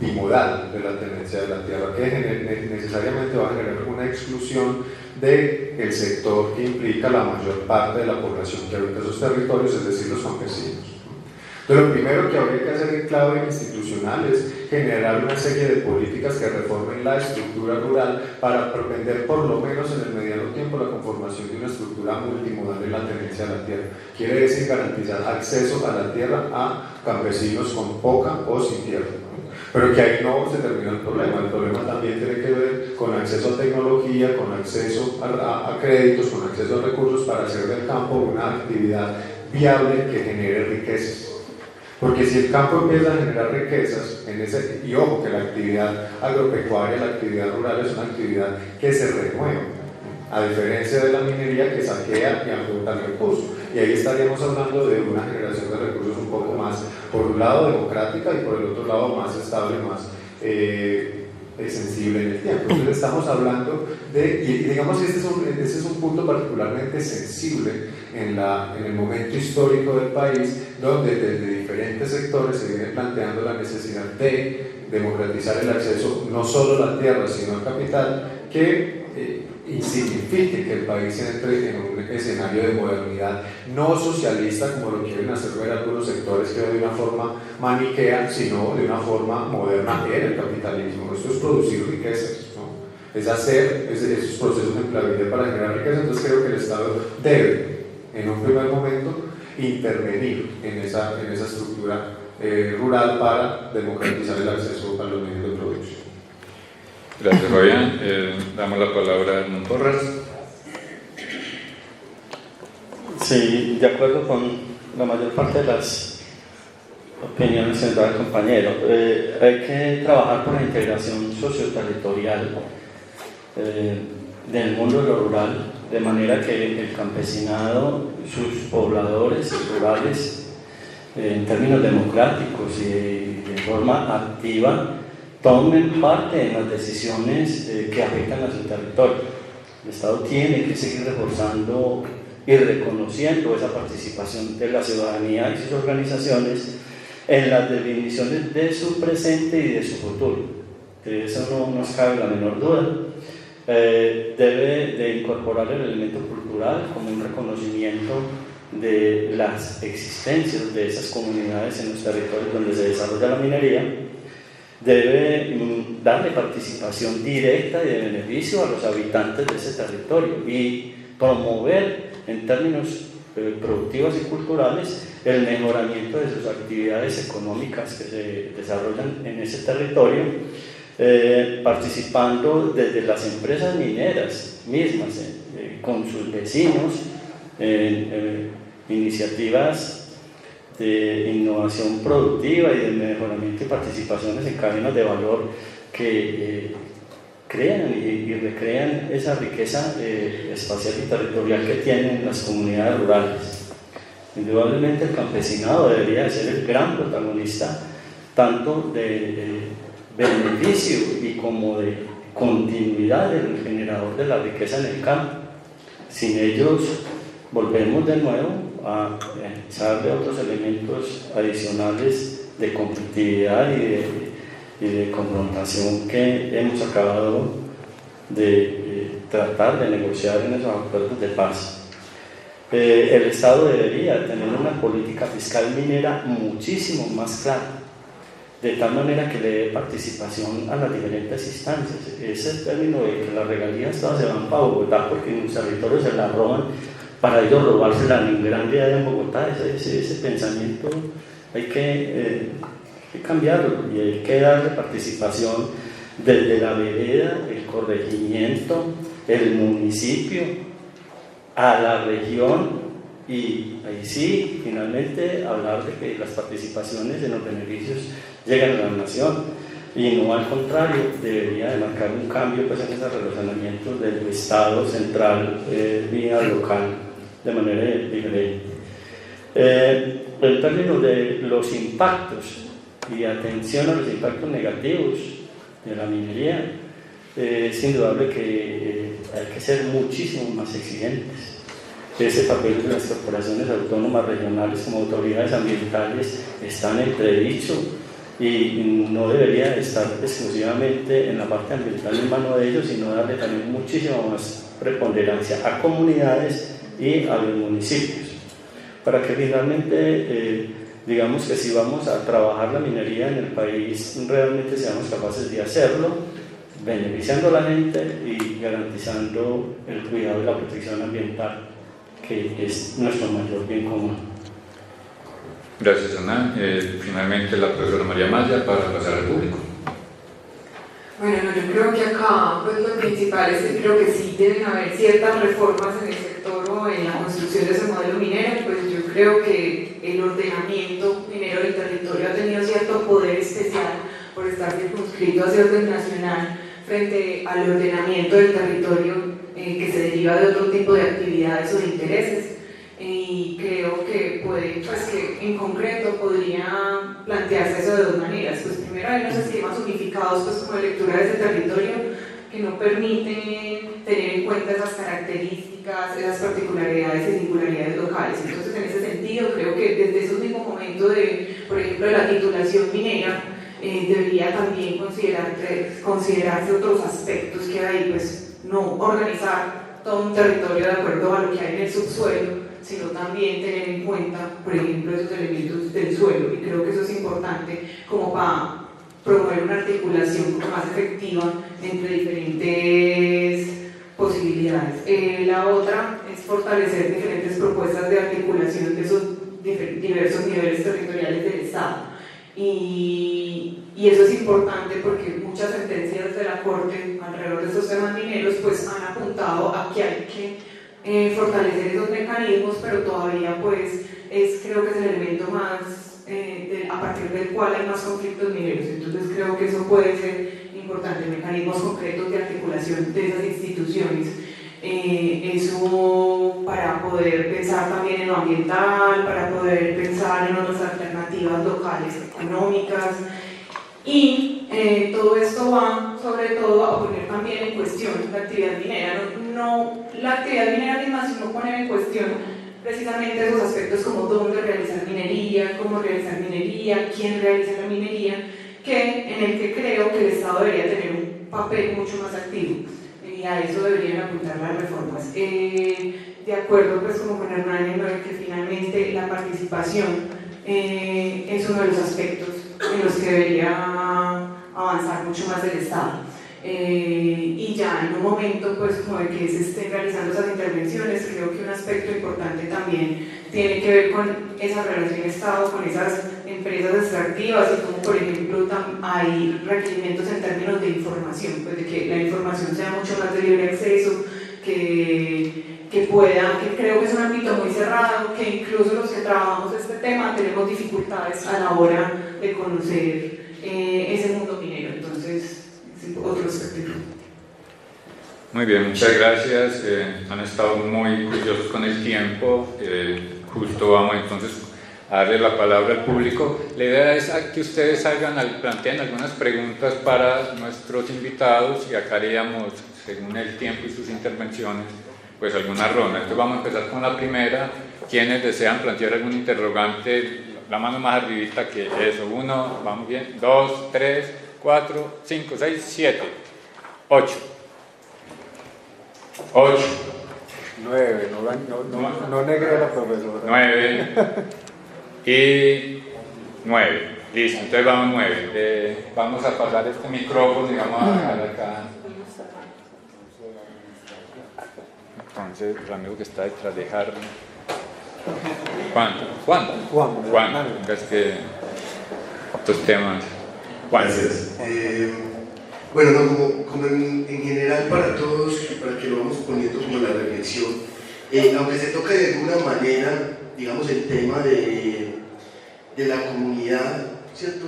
bimodal de la tenencia de la tierra, que necesariamente va a generar una exclusión del sector que implica la mayor parte de la población que habita esos territorios, es decir, los campesinos. Entonces, lo primero que habría que hacer en clave institucional es generar una serie de políticas que reformen la estructura rural para propender por lo menos en el mediano tiempo la conformación de una estructura multimodal en la tenencia de la tierra. Quiere decir garantizar acceso a la tierra a campesinos con poca o sin tierra. Pero que ahí no se termina el problema también tiene que ver con acceso a tecnología, con acceso a créditos, con acceso a recursos para hacer del campo una actividad viable que genere riquezas. Porque si el campo empieza a generar riquezas, y ojo que la actividad agropecuaria, la actividad rural es una actividad que se renueva, a diferencia de la minería que saquea y agota recursos. Y ahí estaríamos hablando de una generación de recursos un poco más, por un lado democrática y por el otro lado más estable, más sensible en el tiempo. Entonces estamos hablando de, y digamos que este es un punto particularmente sensible en el momento histórico del país, donde desde diferentes sectores se viene planteando la necesidad de democratizar el acceso no solo a la tierra sino al capital, que signifique que el país entre en un escenario de modernidad no socialista como lo quieren hacer ver algunos sectores, que de una forma maniquea, sino de una forma moderna en el capitalismo. Esto es producir riquezas, ¿no? Es hacer esos procesos de empleabilidad para generar riqueza. Entonces creo que el Estado debe en un primer momento intervenir en esa estructura rural para democratizar el acceso a los medios de producción. Gracias, Fabián. Damos la palabra a Hernán Porras. Sí, de acuerdo con la mayor parte de las opiniones que nos da el compañero. Hay que trabajar por la integración socioterritorial del mundo de lo rural, de manera que el campesinado, sus pobladores rurales, en términos democráticos y de forma activa, tomen parte en las decisiones que afectan a su territorio. El Estado tiene que seguir reforzando y reconociendo esa participación de la ciudadanía y sus organizaciones en las definiciones de su presente y de su futuro. De eso no nos cabe la menor duda. Debe de incorporar el elemento cultural como un reconocimiento de las existencias de esas comunidades en los territorios donde se desarrolla la minería. Debe darle participación directa y de beneficio a los habitantes de ese territorio y promover en términos productivos y culturales el mejoramiento de sus actividades económicas que se desarrollan en ese territorio, participando desde las empresas mineras mismas, con sus vecinos, iniciativas de innovación productiva y de mejoramiento y participaciones en cadenas de valor que crean y recrean esa riqueza espacial y territorial que tienen las comunidades rurales. Indudablemente el campesinado debería ser el gran protagonista tanto de beneficio y como de continuidad del generador de la riqueza en el campo. Sin ellos volvemos de nuevo a echarle otros elementos adicionales de competitividad y de confrontación que hemos acabado de tratar de negociar en esos acuerdos de paz. El Estado debería tener una política fiscal minera muchísimo más clara, de tal manera que le dé participación a las diferentes instancias. Ese término de que las regalías todas se van para Bogotá porque en los territorios se las roban, para ellos robarse la gran realidad en Bogotá. Ese pensamiento hay que cambiarlo, y hay que darle participación desde la vereda, el corregimiento, el municipio, a la región, y ahí sí, finalmente, hablar de que las participaciones en los beneficios llegan a la nación, y no al contrario, debería de marcar un cambio pues, en esos relacionamientos del Estado central vía local de manera diferente. En términos de los impactos y atención a los impactos negativos de la minería, es indudable que hay que ser muchísimo más exigentes. Ese papel de las corporaciones autónomas regionales como autoridades ambientales está en entredicho, y no debería estar exclusivamente en la parte ambiental en manos de ellos, sino darle también muchísima más preponderancia a comunidades y a los municipios, para que finalmente digamos que si vamos a trabajar la minería en el país, realmente seamos capaces de hacerlo, beneficiando a la gente y garantizando el cuidado y la protección ambiental, que es nuestro mayor bien común. Gracias, Ana. Finalmente la profesora María Maya para pasar al público. Bueno, no, yo creo que acá pues, lo principal es que creo que sí deben haber ciertas reformas en el sector o en la construcción de ese modelo minero. Pues yo creo que el ordenamiento minero del territorio ha tenido cierto poder especial por estar circunscrito hacia orden nacional frente al ordenamiento del territorio que se deriva de otro tipo de actividades o de intereses. Y creo que puede, pues que en concreto podría plantearse eso de dos maneras. Pues primero hay unos esquemas unificados pues como de lectura de ese territorio que no permiten tener en cuenta esas características, esas particularidades y singularidades locales. Entonces en ese sentido creo que desde esos mismos momentos de, por ejemplo, de la titulación minera, debería también considerarse otros aspectos que hay, pues no organizar todo un territorio de acuerdo a lo que hay en el subsuelo, sino también tener en cuenta, por ejemplo, esos elementos del suelo, y creo que eso es importante como para promover una articulación más efectiva entre diferentes posibilidades. La otra es fortalecer diferentes propuestas de articulación de esos diversos niveles territoriales del Estado, y eso es importante porque muchas sentencias de la Corte alrededor de estos temas mineros pues han apuntado a que hay que fortalecer esos mecanismos, pero todavía pues creo que es el elemento más a partir del cual hay más conflictos mineros. Entonces creo que eso puede ser importante, mecanismos concretos de articulación de esas instituciones, eso para poder pensar también en lo ambiental, para poder pensar en otras alternativas locales económicas, y todo esto va sobre todo a poner también en cuestión la actividad minera, no la actividad minera misma, sino poner en cuestión precisamente esos aspectos como dónde realizar minería, cómo realizar minería, quién realiza la minería, en el que creo que el Estado debería tener un papel mucho más activo, y a eso deberían apuntar las reformas. De acuerdo pues como con Hernán, en que finalmente la participación es uno de los aspectos en los que debería avanzar mucho más el Estado. Y ya en un momento pues como de que se estén realizando esas intervenciones, creo que un aspecto importante también tiene que ver con esa relación Estado con esas empresas extractivas, y como por ejemplo hay requerimientos en términos de información, pues de que la información sea mucho más de libre acceso, que creo que es un ámbito muy cerrado, que incluso los que trabajamos este tema tenemos dificultades a la hora de conocer ese mundo minero. Entonces otro aspecto. Muy bien, muchas gracias. Han estado muy curiosos con el tiempo. Justo vamos entonces a darle la palabra al público. La idea es que ustedes planteen algunas preguntas para nuestros invitados, y acá haríamos, según el tiempo y sus intervenciones, pues alguna ronda. Entonces vamos a empezar con la primera. Quienes desean plantear algún interrogante, la mano más arribita que eso. 1, vamos bien, 2, 3, 4, 5, 6, 7, 8. 8. 9, no negué a la profesora. 9 y 9. Listo, entonces vamos 9. Vamos a pasar este micrófono y vamos a dejar acá. Entonces, el amigo que está detrás de Harry. Juan, es que estos temas. Juan. Gracias. Bueno, no, como en general para todos, para que lo vamos poniendo como la reflexión, aunque se toca de alguna manera, digamos, el tema de la comunidad, ¿cierto?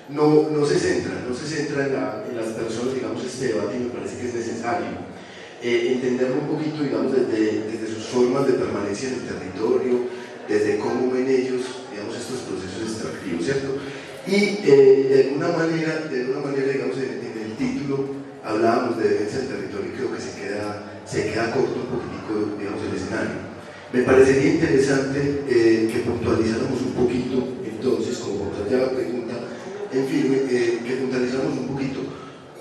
No se centra en las personas, digamos, este debate, y me parece que es necesario entenderlo un poquito, digamos, desde sus formas de permanencia en el territorio, desde cómo ven ellos, digamos, estos procesos extractivos, ¿cierto? Y de alguna manera, digamos, en el título hablábamos de defensa del territorio y creo que se queda corto un poquitico, digamos, el escenario. Me parecería interesante que puntualizáramos un poquito, entonces, como por plantear la pregunta en firme, que puntualizáramos un poquito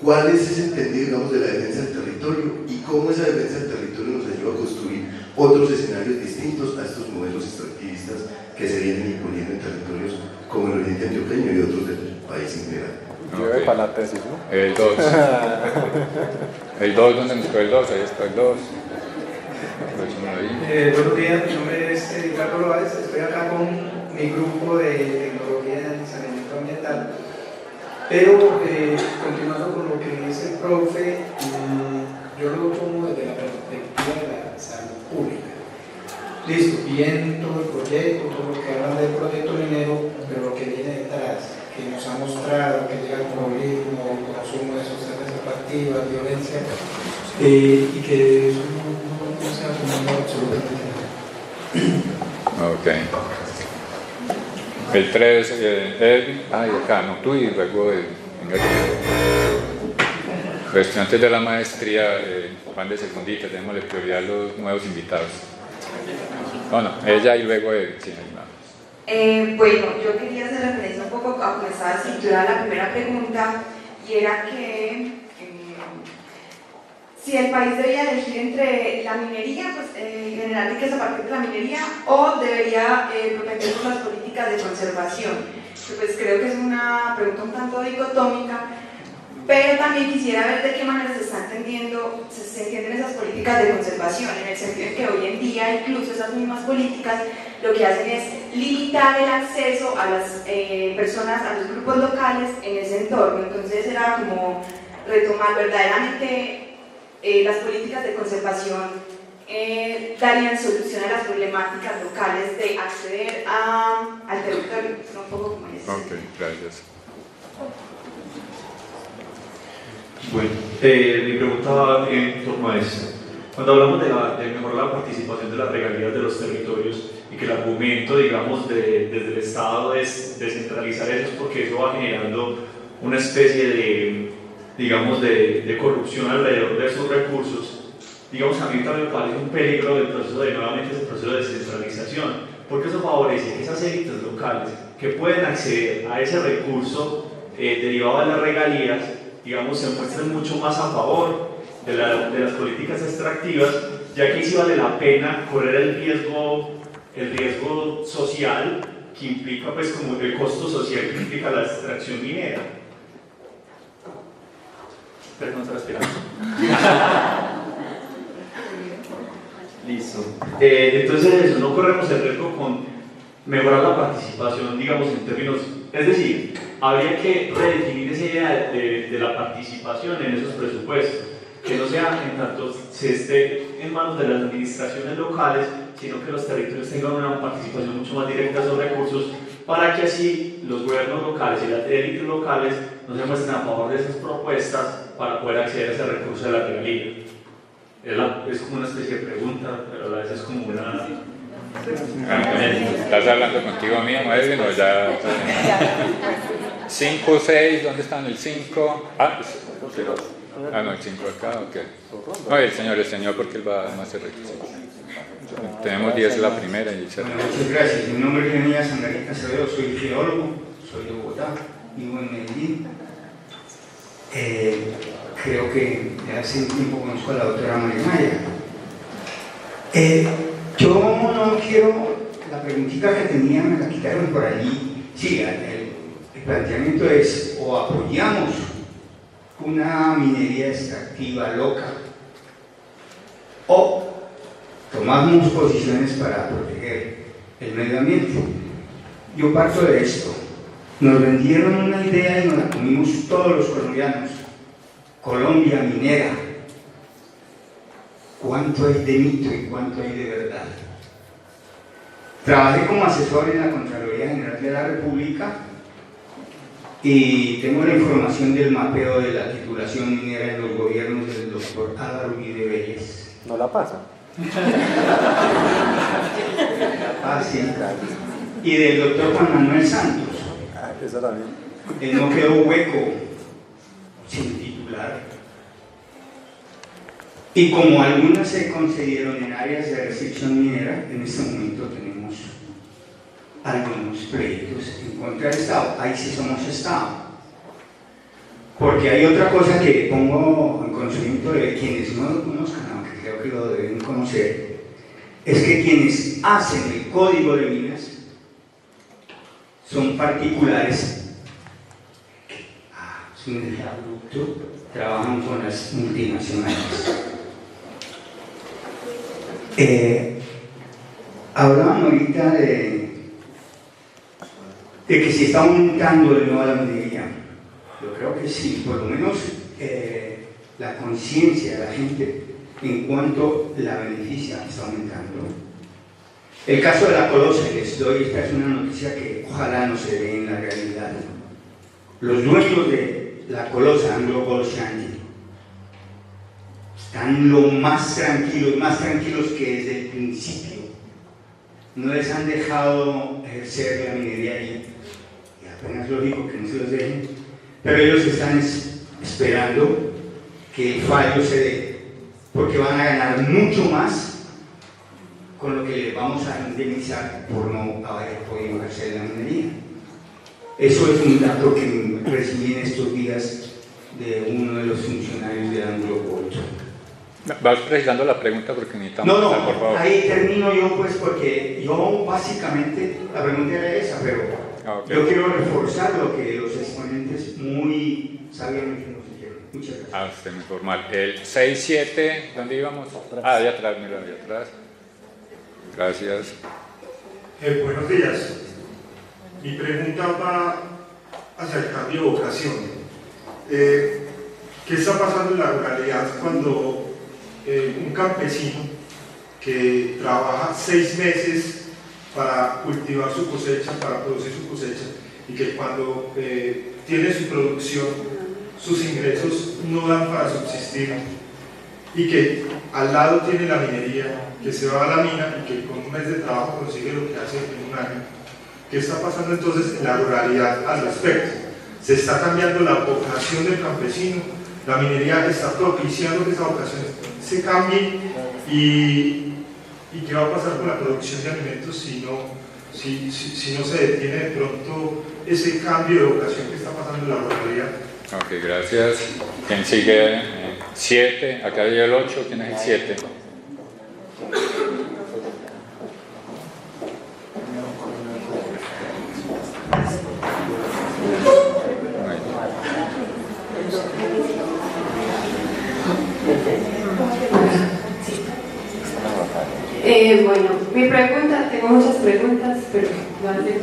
cuál es ese entendido, digamos, de la defensa del territorio y cómo esa defensa del territorio nos ayuda a construir otros escenarios distintos a estos modelos extractivistas que se vienen imponiendo en territorios como el oriente antioqueño y otros del país en general. Yo para la tesis, ¿no? El 2. El 2, ¿dónde nos quedó el 2? Ahí está el 2. Buenos días, mi nombre es Ricardo Loaiza, estoy acá con mi grupo de tecnología de saneamiento ambiental. Pero continuando con lo que dice el profe, yo lo tomo desde la perspectiva de la salud pública. Listo, bien todo el proyecto, todo lo que hablan del proyecto minero, pero lo que viene detrás, que nos ha mostrado que llega el alcoholismo, consumo de sustancias psicoactivas, violencia, y que eso no se ha tomado absolutamente nada. Ok. El 3, Edwin, acá, no, tú y luego estudiantes de la maestría, Juan de secundita, démosle prioridad a los nuevos invitados. Bueno, ella y luego Edwin, sí, bueno, yo quería hacer referencia un poco a como estaba estructurada la primera pregunta, y era que si el país debería elegir entre la minería, pues generar riqueza a partir de la minería, o debería propender por las políticas de conservación. Pues creo que es una pregunta un tanto dicotómica, pero también quisiera ver de qué manera se entienden esas políticas de conservación, en el sentido en que hoy en día incluso esas mismas políticas lo que hacen es limitar el acceso a las personas, a los grupos locales en ese entorno. Entonces era como retomar verdaderamente las políticas de conservación darían solución a las problemáticas locales de acceder al territorio, no un poco como es. Ok, gracias. Bueno, mi pregunta va en torno a esto. Cuando hablamos de mejorar la participación de las regalías de los territorios y que el argumento, digamos, desde el Estado es descentralizar eso, porque eso va generando una especie de, digamos, de corrupción alrededor de esos recursos, digamos, a mí también me parece un peligro del proceso nuevamente ese proceso de descentralización, porque eso favorece que esas élites locales que pueden acceder a ese recurso derivado de las regalías, digamos, se muestren mucho más a favor de las políticas extractivas, ya que ahí sí vale la pena correr el riesgo social que implica, pues, como el costo social que implica la extracción minera. Pero no está respirando. Listo. Entonces eso, no corremos el riesgo con mejorar la participación, digamos, en términos, es decir, habría que redefinir esa idea de la participación en esos presupuestos, que no sea en tanto se esté en manos de las administraciones locales, sino que los territorios tengan una participación mucho más directa en esos recursos, para que así los gobiernos locales y las élites locales no se muestren a favor de esas propuestas para poder acceder a ese recurso de la regalía. Es como una especie de pregunta, pero a la vez es como una... ¿Estás hablando contigo a mí, Edwin, o ya? 5, 6, ¿dónde están el 5? No, el 5 acá, ok. No, el señor, porque él va a hacer requisitos. Tenemos 10 la primera y cerramos. Muchas gracias. Mi nombre es Jeremías Angarita Acevedo, soy geólogo, soy de Bogotá, vivo en Medellín. Creo que hace un tiempo conozco a la doctora María Maya. Yo no quiero, la preguntita que tenía me la quitaron por allí. Sí, el planteamiento es o apoyamos una minería extractiva loca o tomamos posiciones para proteger el medio ambiente. Yo parto de esto. Nos vendieron una idea y nos la comimos todos los colombianos. Colombia minera. ¿Cuánto hay de mito y cuánto hay de verdad? Trabajé como asesor en la Contraloría General de la República y tengo la información del mapeo de la titulación minera en los gobiernos del doctor Álvaro Uribe Vélez. ¿No la pasa? Ah, sí. Y del doctor Juan Manuel Santos. Esa también. No quedó hueco sin titular. Y como algunas se concedieron en áreas de restricción minera, en este momento tenemos algunos pleitos en contra del Estado. Ahí sí somos Estado. Porque hay otra cosa que pongo en conocimiento de quienes no lo conozcan, aunque creo que lo deben conocer, es que quienes hacen el código de minas son particulares. Es un abrupto, trabajan con las multinacionales. Hablaban ahorita de que si está aumentando de nuevo la minería. Yo creo que sí, por lo menos la conciencia de la gente en cuanto la beneficia está aumentando. El caso de la Colosa, les doy, esta es una noticia que ojalá no se dé en la realidad. Los dueños de la Colosa, Anglo Gold Shanty, están lo más tranquilos que desde el principio. No les han dejado ejercer la minería ahí, y apenas lógico que no se los dejen, pero ellos están esperando que el fallo se dé, porque van a ganar mucho más con lo que les vamos a indemnizar por no haber podido ejercer la minería. Eso es un dato que recibí en estos días de uno de los funcionarios de Anglo Gold. Vas precisando la pregunta porque necesitamos No, por favor. ahí termino yo, pues, porque yo básicamente, la pregunta era esa, pero yo quiero reforzar lo que los exponentes muy sabiamente nos dijeron. Muchas gracias. Usted muy formal. El 6-7, ¿dónde íbamos? Ahí atrás, mira, ahí atrás. Gracias. Buenos días. Mi pregunta va hacia el cambio de vocación. ¿Qué está pasando en la ruralidad cuando un campesino que trabaja 6 meses para cultivar su cosecha, para producir su cosecha, y que cuando tiene su producción, sus ingresos no dan para subsistir, y que al lado tiene la minería, que se va a la mina y que con un mes de trabajo consigue lo que hace en un año? ¿Qué está pasando entonces en la ruralidad al respecto? ¿Se está cambiando la vocación del campesino? La minería está propiciando que esa vocación se cambie, y qué va a pasar con la producción de alimentos si no se detiene de pronto ese cambio de vocación que está pasando en la ruralidad. Ok, gracias. ¿Quién sigue? 7, acá hay el 8, ¿quién es el 7? Bueno, mi pregunta, tengo muchas preguntas, pero no hace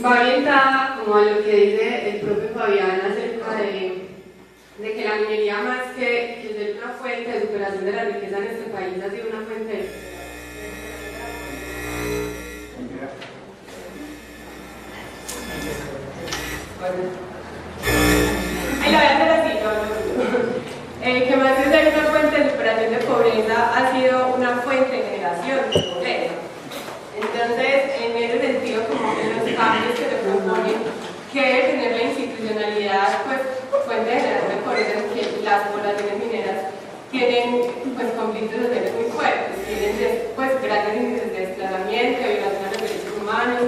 va orientada como a lo que dice el propio Fabián acerca de que la minería, más que ser una fuente de superación de la riqueza en este país, ha sido una fuente de... Ay, la voy a hacer así, que más que ser una fuente de superación de pobreza, ha sido una fuente de generación de pobreza. Entonces, en ese sentido, como en los cambios que se proponen, que debe tener la institucionalidad, pues, fuente de generación de pobreza, en que las poblaciones mineras tienen, pues, conflictos sociales muy fuertes, tienen, pues, grandes índices de desplazamiento, de violación a los derechos humanos.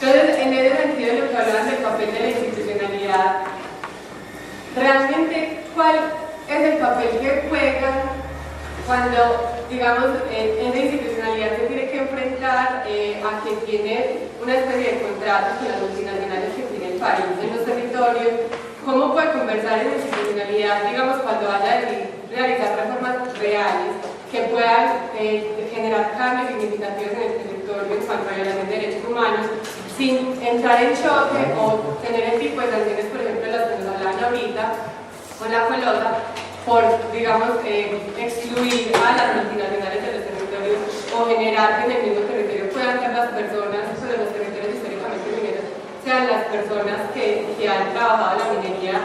Entonces, en ese sentido, lo que hablaban del papel de la institucionalidad, realmente, ¿cuál es el papel que juegan cuando, digamos, esa institucionalidad se tiene que enfrentar a que tiene una especie de contrato con las multinacionales que tiene el país en los territorios? ¿Cómo puede conversar en institucionalidad, digamos, cuando vaya a realizar reformas reales que puedan generar cambios significativos en el territorio en cuanto a violación de derechos humanos, sin entrar en choque o tener el tipo de sanciones, por ejemplo, las que nos hablaban ahorita con la Colosa, por, digamos, excluir a las multinacionales de los territorios o generar que en el mismo territorio puedan ser las personas, o de los territorios históricamente mineros, sean las personas que han trabajado la minería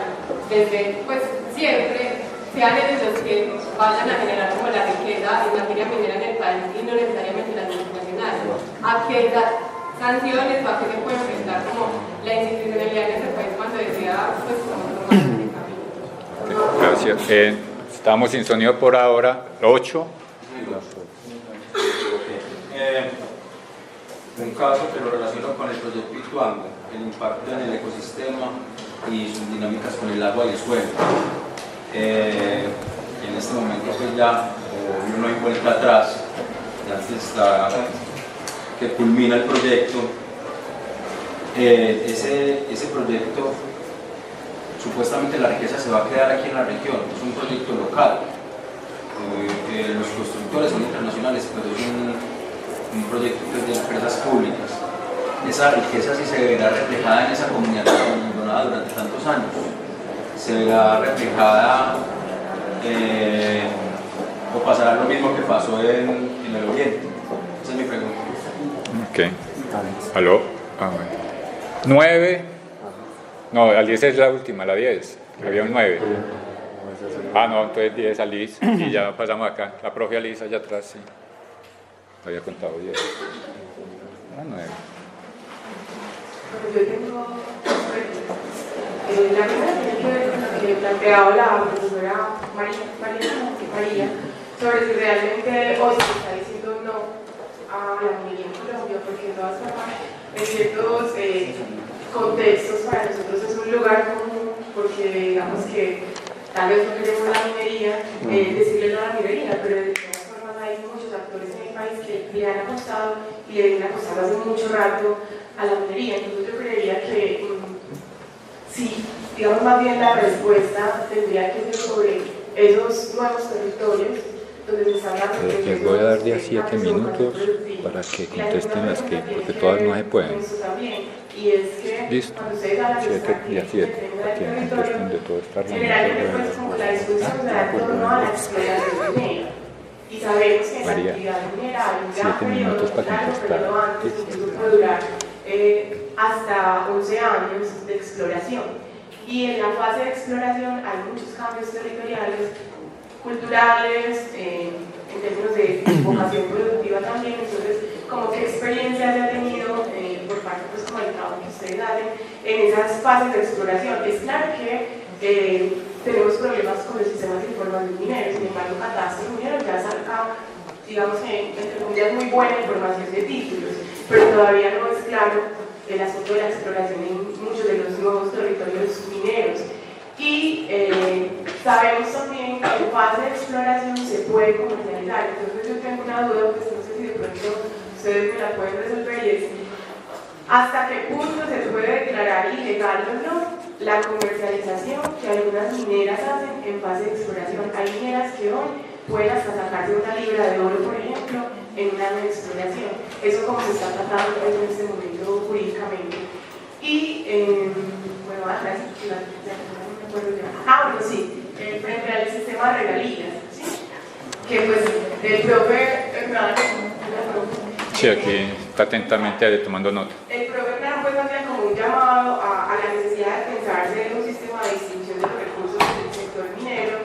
desde, pues, siempre, sean ellos los que vayan a generar como la riqueza en la materia minera en el país y no necesariamente las multinacionales. ¿A qué sanciones o a qué se puede enfrentar como la institucionalidad en ese país cuando decida, pues, como tomar este camino? Gracias. Estamos sin sonido por ahora. 8. Un caso que lo relaciono con el proyecto Ituango, el impacto en el ecosistema y sus dinámicas con el agua y el suelo. En este momento pues ya no hay vuelta atrás, ya se está que culmina el proyecto. Ese proyecto, supuestamente la riqueza se va a quedar aquí en la región, es un proyecto local. Los constructores son internacionales, pero es un proyecto de empresas públicas. Esa riqueza sí se verá reflejada en esa comunidad abandonada durante tantos años. Se verá reflejada o pasará lo mismo que pasó en el Oriente. Esa es mi pregunta. Ok. ¿Aló? Bueno. 9. No, la 10 es la última, la 10. Había un 9. Ah, no, entonces 10 a Liz. Y ya pasamos acá. La profe Alice allá atrás, sí. Había contado 10. Ah, 9. Yo tengo dos preguntas. La primera tiene que ver con lo que planteaba la profesora María sobre si realmente hoy se está diciendo no a la minería en Colombia, porque de todas formas en ciertos contextos para nosotros es un lugar común, porque digamos que tal vez no queremos la minería, decirle no a la minería, pero de todas formas hay muchos actores en el país que le han apostado y le vienen apostando hace mucho rato a la minería. Entonces yo creería que sí, digamos más bien la respuesta tendría que ser sobre esos nuevos territorios donde se están dando. Les voy a dar ya 7 minutos para que contesten las que, porque todas no se pueden. Listo, 7, para que contesten de todo esta generalmente pues como la discusión se da en torno a la exploración minera. Y sabemos que esa actividad minera hay un gran periodo, pero antes incluso puede durar hasta 11 años de exploración. Y en la fase de exploración hay muchos cambios territoriales, culturales, en términos de vocación productiva también. Entonces, como qué experiencia se ha tenido por parte pues, como del trabajo que ustedes hacen en esas fases de exploración. Es claro que tenemos problemas con los sistemas de información mineros, sin embargo, Catastro Minero ya ha sacado, digamos, entre comillas, muy buena información de títulos, pero todavía no es claro el asunto de la exploración en muchos de los nuevos territorios mineros. Y sabemos también que en fase de exploración se puede comercializar. Entonces yo tengo una duda, pues no sé si de pronto ustedes me la pueden resolver, y es ¿hasta qué punto se puede declarar ilegal o no la comercialización que algunas mineras hacen en fase de exploración? Hay mineras que hoy pueden hasta sacarse una libra de oro, por ejemplo, en un año de exploración. Eso como se está tratando en este momento jurídicamente. Y, bueno, atrás, bueno, sí, frente al sistema de regalías, ¿sí? Que pues el profe, sí, aquí está atentamente tomando nota. El profe pues hacía como un llamado a la necesidad de pensarse en un sistema de distribución de los recursos del sector minero,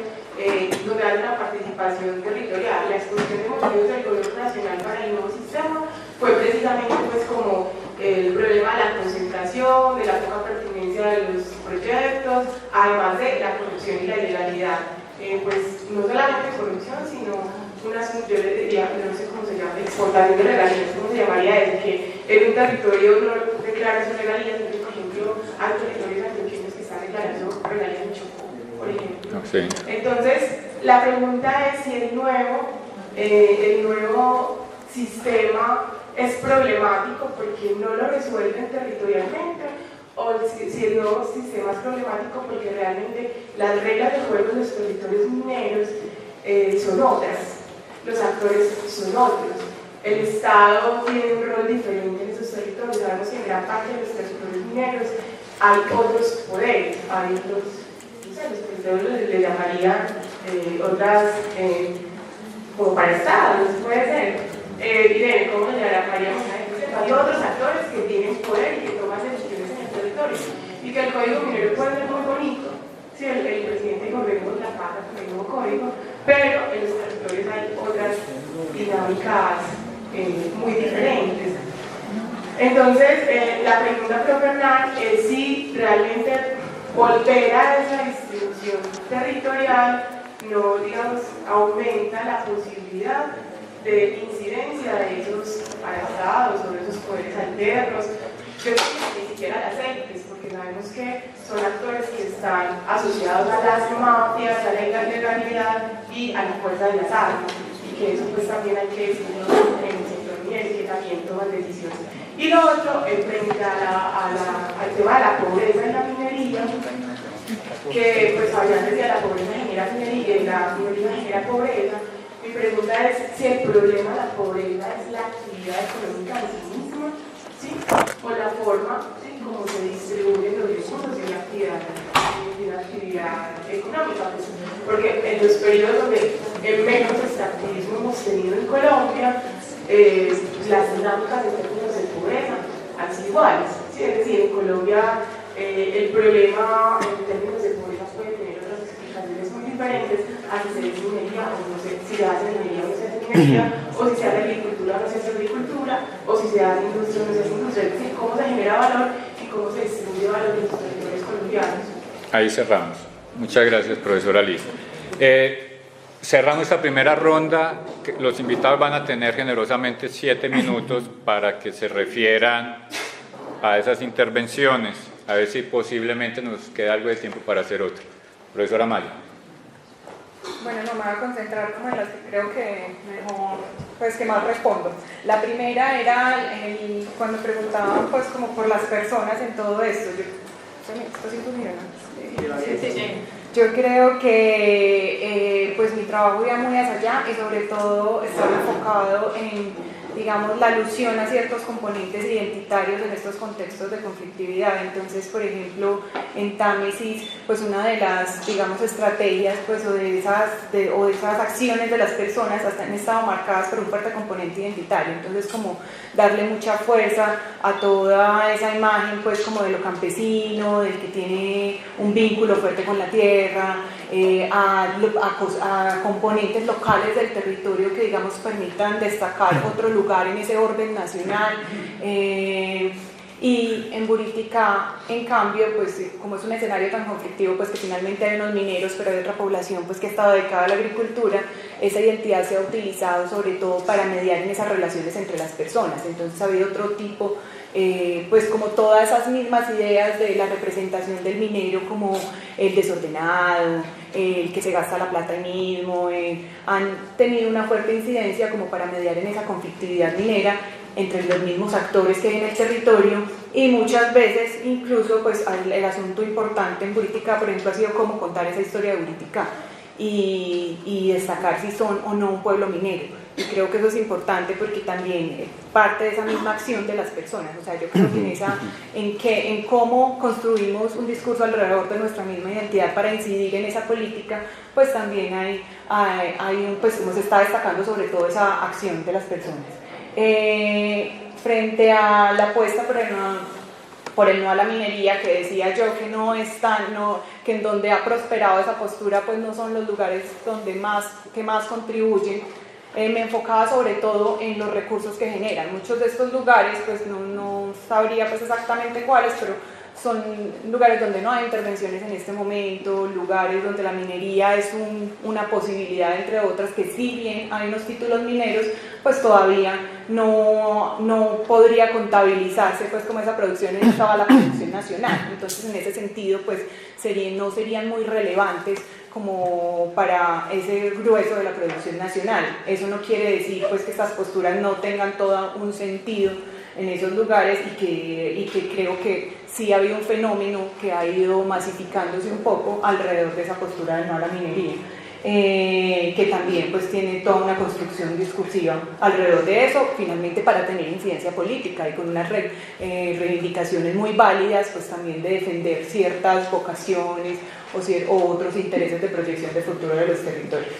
donde hay una participación territorial. La exposición de motivos del gobierno nacional para el nuevo sistema fue precisamente pues como el problema de la concentración, de la poca pertinencia de los proyectos, además de la corrupción y la ilegalidad. Pues no solamente corrupción, sino una, yo le diría, no sé cómo se llama, exportación de regalías, ¿cómo se llamaría? Es que en un territorio no declara sus regalías, porque por ejemplo hay territorios antioqueños que están declarando regalías en Chocó, por ejemplo. Sí. Entonces, la pregunta es si el nuevo sistema es problemático porque no lo resuelven territorialmente, o si el nuevo sistema es problemático porque realmente las reglas de juego de los territorios mineros son otras. los actores son otros. El Estado tiene un rol diferente en esos territorios. Sabemos que en gran parte de los territorios mineros hay otros poderes, hay otros, no sé, los territorios le llamaría otras, como para estados, puede ser. Irene, ¿cómo le llamaríamos a eso? Hay otros actores que tienen poder y que toman decisiones en el territorio. Y que el código minero puede ser muy bonito, si el presidente gobierna la paz con el nuevo código, pero en los territorios hay otras dinámicas muy diferentes. Entonces, la pregunta, profe Hernán, es si realmente volver a esa distribución territorial no, digamos, aumenta la posibilidad de incidencia de esos paraestados o de esos poderes alternos, yo creo que ni siquiera las élites, porque sabemos que son actores que están asociados a las mafias, a la ilegalidad y a la fuerza de las armas, y que eso pues también hay que decirlo en el sector minero, que también toman decisiones. Y lo otro, frente al tema de la pobreza en la minería, que pues hablan decía la pobreza genera minería y la minería genera pobreza. Mi pregunta es si el problema de la pobreza es la actividad económica en sí misma, ¿sí? O la forma, ¿sí?, como se distribuyen los recursos y la actividad económica, pues, porque en los periodos donde menos extractivismo hemos tenido en Colombia, las dinámicas en términos de pobreza han sido iguales, ¿sí? Es decir, en Colombia el problema en términos de pobreza puede tener otras explicaciones muy diferentes a si se hace minería o no se, si se hace minería o no se hace minería, o si se hace agricultura o no se hace agricultura, o si se hace industria o no se hace industria, es decir, cómo se genera valor y cómo se distribuye valor en los territorios colombianos. Ahí cerramos. Muchas gracias, profesora Liz. Cerramos esta primera ronda. Los invitados van a tener generosamente 7 minutos para que se refieran a esas intervenciones. A ver si posiblemente nos queda algo de tiempo para hacer otro. Profesora Maya. Bueno, no me voy a concentrar como en las que creo que mejor, pues que más respondo. La primera era cuando preguntaban pues como por las personas en todo esto. Yo creo que pues mi trabajo iba muy hacia allá y sobre todo estaba enfocado en, digamos, la alusión a ciertos componentes identitarios en estos contextos de conflictividad. Entonces, por ejemplo, en Támesis, pues una de las, digamos, estrategias pues, o de esas acciones de las personas han estado marcadas por un fuerte componente identitario. Entonces, como darle mucha fuerza a toda esa imagen pues como de lo campesino, del que tiene un vínculo fuerte con la tierra, a componentes locales del territorio que digamos permitan destacar otro lugar en ese orden nacional. Y en Buritica, en cambio, pues como es un escenario tan conflictivo, pues que finalmente hay unos mineros, pero hay otra población pues que ha estado dedicada a la agricultura, esa identidad se ha utilizado sobre todo para mediar en esas relaciones entre las personas. Entonces ha habido otro tipo, pues como todas esas mismas ideas de la representación del minero como el desordenado, el que se gasta la plata ahí mismo, han tenido una fuerte incidencia como para mediar en esa conflictividad minera entre los mismos actores que hay en el territorio, y muchas veces incluso pues el asunto importante en Buritica, por ejemplo, ha sido cómo contar esa historia de Buritica y destacar si son o no un pueblo minero. Y creo que eso es importante porque también parte de esa misma acción de las personas. O sea, yo creo que en cómo construimos un discurso alrededor de nuestra misma identidad para incidir en esa política, pues también pues se está destacando sobre todo esa acción de las personas. Frente a la apuesta por el no a la minería, que decía yo que que en donde ha prosperado esa postura pues no son los lugares que más contribuyen, me enfocaba sobre todo en los recursos que generan. Muchos de estos lugares pues no sabría pues exactamente cuáles, pero son lugares donde no hay intervenciones en este momento, lugares donde la minería es una posibilidad entre otras, que si bien hay unos títulos mineros, pues todavía no podría contabilizarse pues como esa producción en toda la producción nacional. Entonces en ese sentido pues no serían muy relevantes como para ese grueso de la producción nacional. Eso no quiere decir pues que estas posturas no tengan todo un sentido en esos lugares y que creo que sí ha habido un fenómeno que ha ido masificándose un poco alrededor de esa postura del no a la minería. que también pues tiene toda una construcción discursiva alrededor de eso, finalmente para tener incidencia política y con unas reivindicaciones muy válidas, pues también de defender ciertas vocaciones o otros intereses de proyección de futuro de los territorios.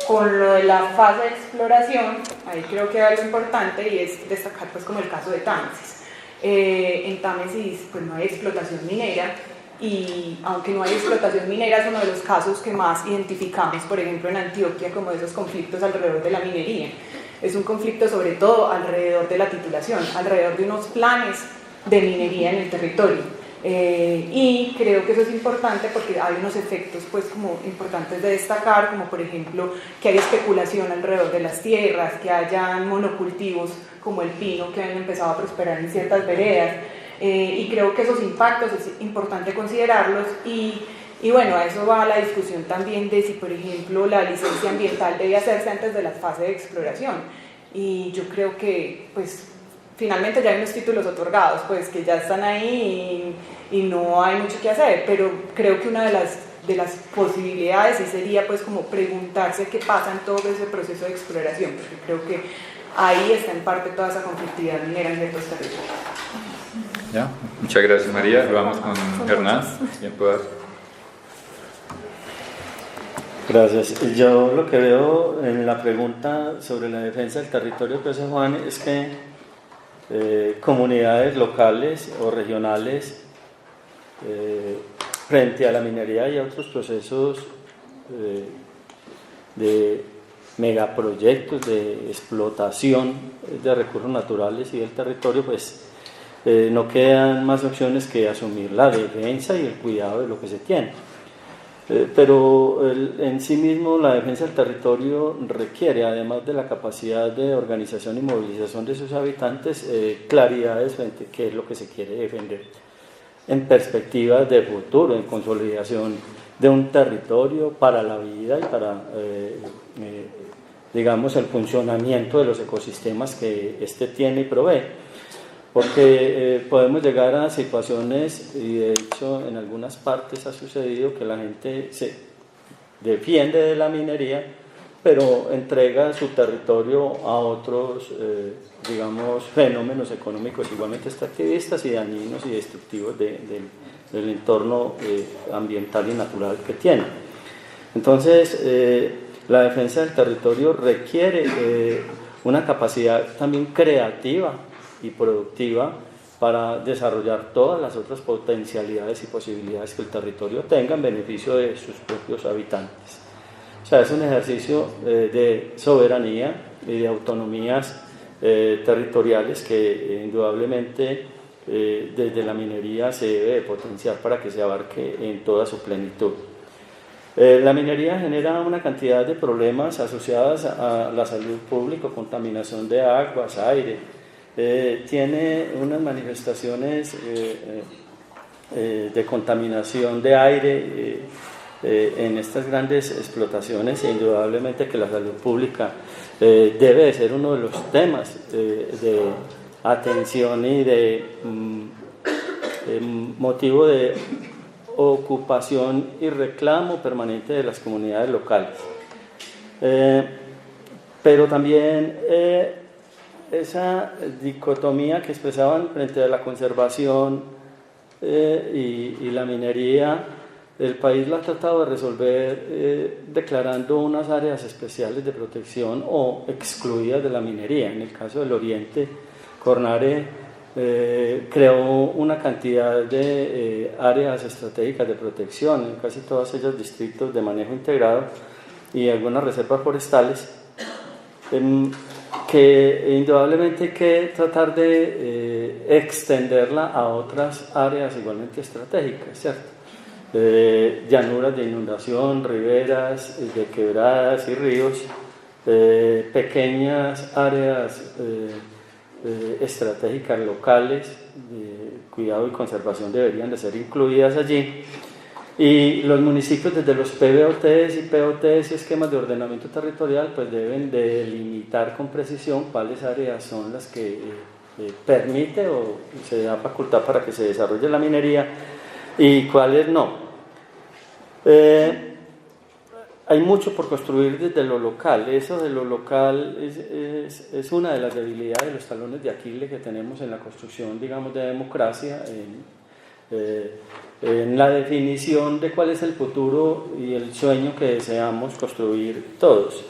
Con lo de la fase de exploración, ahí creo que hay algo importante y es destacar pues como el caso de Támesis. En Támesis pues no hay explotación minera, y aunque no hay explotación minera es uno de los casos que más identificamos, por ejemplo en Antioquia, como esos conflictos alrededor de la minería. Es un conflicto sobre todo alrededor de la titulación, alrededor de unos planes de minería en el territorio. Y creo que eso es importante porque hay unos efectos pues como importantes de destacar, como por ejemplo que hay especulación alrededor de las tierras, que hayan monocultivos como el pino que han empezado a prosperar en ciertas veredas, y creo que esos impactos es importante considerarlos y bueno, a eso va la discusión también de si por ejemplo la licencia ambiental debe hacerse antes de la fase de exploración, y yo creo que pues finalmente ya hay unos títulos otorgados pues que ya están ahí y no hay mucho que hacer, pero creo que una de las posibilidades sí sería pues como preguntarse qué pasa en todo ese proceso de exploración, porque creo que ahí está en parte toda esa conflictividad minera en ciertos territorios. ¿Ya? Muchas gracias, María. Vamos con Hernán. Bien, puedas. Gracias. Yo lo que veo en la pregunta sobre la defensa del territorio que hace Juan es que comunidades locales o regionales frente a la minería y a otros procesos de megaproyectos de explotación de recursos naturales y del territorio, pues no quedan más opciones que asumir la defensa y el cuidado de lo que se tiene. Pero en sí mismo la defensa del territorio requiere, además de la capacidad de organización y movilización de sus habitantes, claridades frente a qué es lo que se quiere defender en perspectivas de futuro, en consolidación de un territorio para la vida y para, digamos, el funcionamiento de los ecosistemas que éste tiene y provee. Porque podemos llegar a situaciones, y de hecho en algunas partes ha sucedido, que la gente se defiende de la minería, pero entrega su territorio a otros, digamos, fenómenos económicos igualmente extractivistas y dañinos y destructivos del entorno ambiental y natural que tiene. Entonces, la defensa del territorio requiere una capacidad también creativa y productiva para desarrollar todas las otras potencialidades y posibilidades que el territorio tenga en beneficio de sus propios habitantes. O sea, es un ejercicio de soberanía y de autonomías territoriales que indudablemente desde la minería se debe potenciar para que se abarque en toda su plenitud. La minería genera una cantidad de problemas asociados a la salud pública, contaminación de aguas, aire. Tiene unas manifestaciones de contaminación de aire en estas grandes explotaciones, e indudablemente que la salud pública debe de ser uno de los temas de atención y de motivo de ocupación y reclamo permanente de las comunidades locales. Pero también esa dicotomía que expresaban frente a la conservación y la minería, el país la ha tratado de resolver declarando unas áreas especiales de protección o excluidas de la minería. En el caso del Oriente, Cornare creó una cantidad de áreas estratégicas de protección, en casi todas ellas distritos de manejo integrado y algunas reservas forestales, que indudablemente hay que tratar de extenderla a otras áreas igualmente estratégicas, ¿cierto? Llanuras de inundación, riberas de quebradas y ríos, pequeñas áreas estratégicas locales de cuidado y conservación deberían de ser incluidas allí, y los municipios desde los PBOTs y POTs y esquemas de ordenamiento territorial pues deben delimitar con precisión cuáles áreas son las que permite o se da facultad para que se desarrolle la minería y cuáles no. hay mucho por construir desde lo local. Eso de lo local es una de las debilidades, de los talones de Aquiles que tenemos en la construcción, digamos, de democracia, en la definición de cuál es el futuro y el sueño que deseamos construir todos.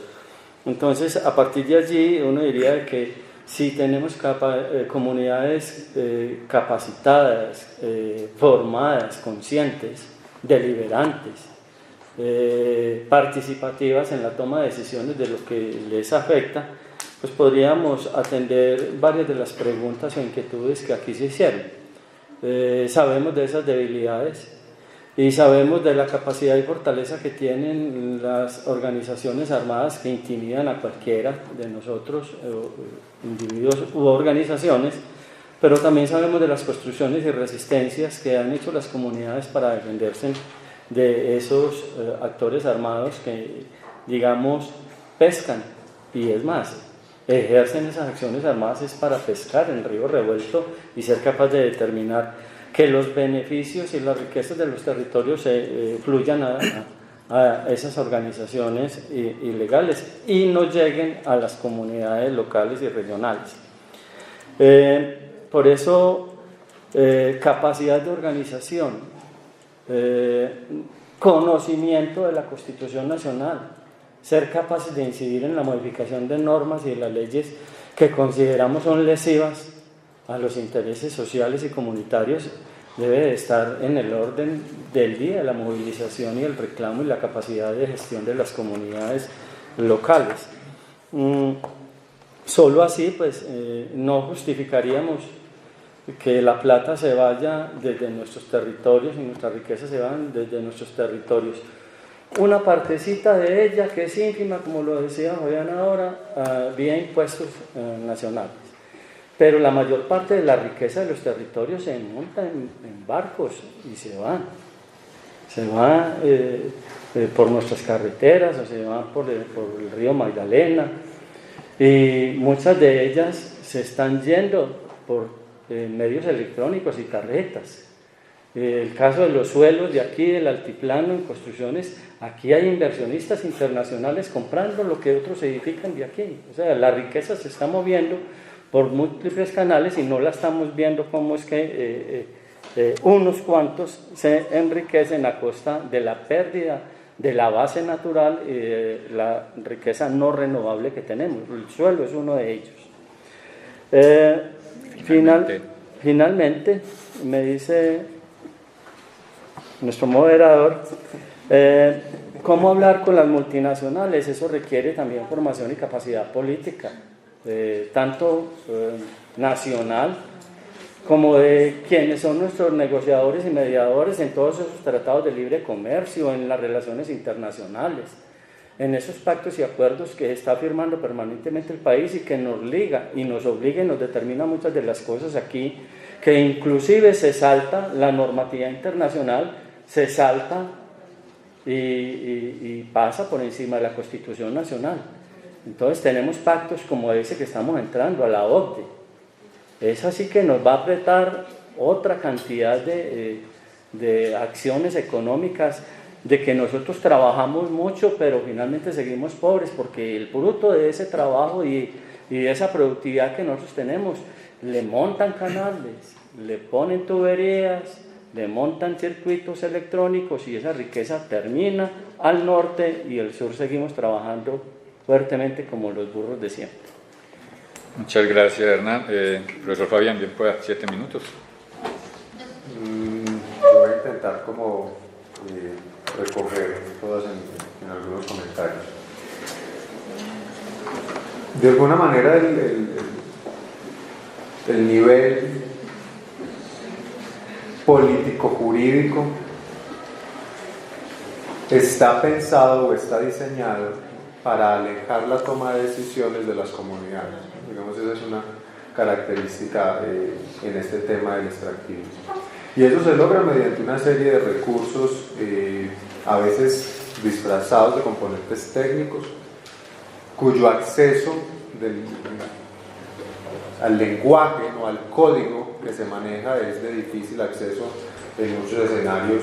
Entonces, a partir de allí, uno diría que si tenemos comunidades capacitadas, formadas, conscientes, deliberantes, participativas en la toma de decisiones de lo que les afecta, pues podríamos atender varias de las preguntas o inquietudes que aquí se hicieron. Sabemos de esas debilidades y sabemos de la capacidad y fortaleza que tienen las organizaciones armadas que intimidan a cualquiera de nosotros, individuos u organizaciones, pero también sabemos de las construcciones y resistencias que han hecho las comunidades para defenderse de esos actores armados que, digamos, pescan, y es más, ejercen esas acciones armadas es para pescar en río revuelto y ser capaz de determinar que los beneficios y las riquezas de los territorios fluyan a esas organizaciones ilegales y no lleguen a las comunidades locales y regionales. Por eso, capacidad de organización, conocimiento de la Constitución Nacional, ser capaces de incidir en la modificación de normas y de las leyes que consideramos son lesivas a los intereses sociales y comunitarios, debe de estar en el orden del día, la movilización y el reclamo y la capacidad de gestión de las comunidades locales. Solo así, pues, no justificaríamos que la plata se vaya desde nuestros territorios y nuestras riquezas se van desde nuestros territorios. Una partecita de ella, que es ínfima, como lo decía Fabián ahora, vía impuestos nacionales. Pero la mayor parte de la riqueza de los territorios se monta en barcos y se van. Se van por nuestras carreteras o se van por el río Magdalena. Y muchas de ellas se están yendo por medios electrónicos y tarjetas. El caso de los suelos de aquí, del altiplano, en construcciones, aquí hay inversionistas internacionales comprando lo que otros edifican de aquí. O sea, la riqueza se está moviendo por múltiples canales y no la estamos viendo cómo es que unos cuantos se enriquecen a costa de la pérdida de la base natural y de la riqueza no renovable que tenemos. El suelo es uno de ellos. Finalmente, me dice nuestro moderador, ¿cómo hablar con las multinacionales? Eso requiere también formación y capacidad política, tanto nacional como de quienes son nuestros negociadores y mediadores en todos esos tratados de libre comercio, en las relaciones internacionales, en esos pactos y acuerdos que está firmando permanentemente el país y que nos liga y nos obliga y nos determina muchas de las cosas aquí, que inclusive se salta la normatividad internacional, se salta y pasa por encima de la Constitución Nacional. Entonces tenemos pactos como ese que estamos entrando, a la OCDE. Es así que nos va a apretar otra cantidad de acciones económicas, de que nosotros trabajamos mucho, pero finalmente seguimos pobres, porque el fruto de ese trabajo y de esa productividad que nosotros tenemos, le montan canales, le ponen tuberías, le montan circuitos electrónicos y esa riqueza termina al norte y el sur seguimos trabajando fuertemente como los burros de siempre. Muchas gracias, Hernán. Profesor Fabián, bien pueda, 7 minutos. Yo voy a intentar como recoger todas en algunos comentarios. De alguna manera el nivel político-jurídico está pensado o está diseñado para alejar la toma de decisiones de las comunidades. Digamos, esa es una característica en este tema del extractivismo. Y eso se logra mediante una serie de recursos, a veces disfrazados de componentes técnicos, cuyo acceso al lenguaje o al código que se maneja es de difícil acceso en muchos escenarios,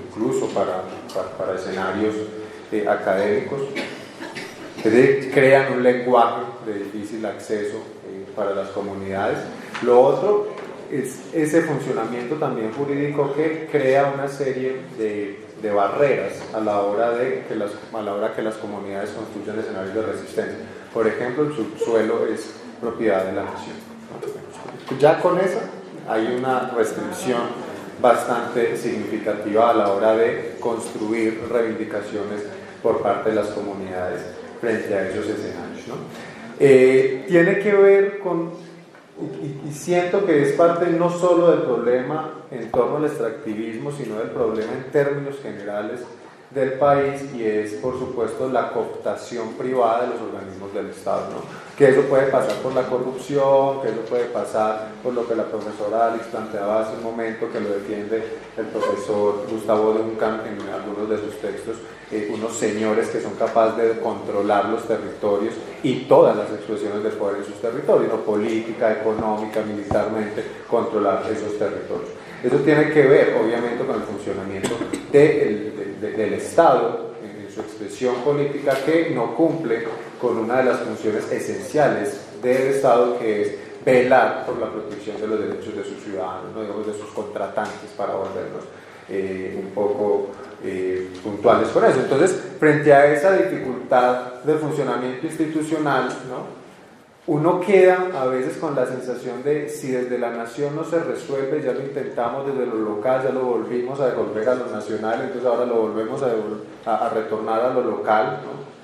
incluso para escenarios académicos, es decir, crean un lenguaje de difícil acceso para las comunidades. Lo otro es ese funcionamiento también jurídico que crea una serie de barreras a la hora que las comunidades construyen escenarios de resistencia. Por ejemplo, el subsuelo es propiedad de la nación. Ya con eso hay una restricción bastante significativa a la hora de construir reivindicaciones por parte de las comunidades frente a esos escenarios, ¿no? Tiene que ver con, y siento que es parte no solo del problema en torno al extractivismo, sino del problema en términos generales del país, y es por supuesto la cooptación privada de los organismos del Estado, ¿no? Que eso puede pasar por la corrupción, que eso puede pasar por lo que la profesora Alex planteaba hace un momento, que lo defiende el profesor Gustavo Duncan en algunos de sus textos, unos señores que son capaces de controlar los territorios y todas las expresiones de poder en sus territorios, ¿no? Política, económica, militarmente, controlar esos territorios. Eso tiene que ver, obviamente, con el funcionamiento del Estado en su expresión política, que no cumple con una de las funciones esenciales del Estado, que es velar por la protección de los derechos de sus ciudadanos, ¿no? Digamos, de sus contratantes, para volvernos un poco puntuales con eso. Entonces, frente a esa dificultad de funcionamiento institucional, ¿no? Uno queda a veces con la sensación de, si desde la nación no se resuelve, ya lo intentamos desde lo local, ya lo volvimos a devolver a lo nacional, entonces ahora lo volvemos a retornar a lo local, ¿no?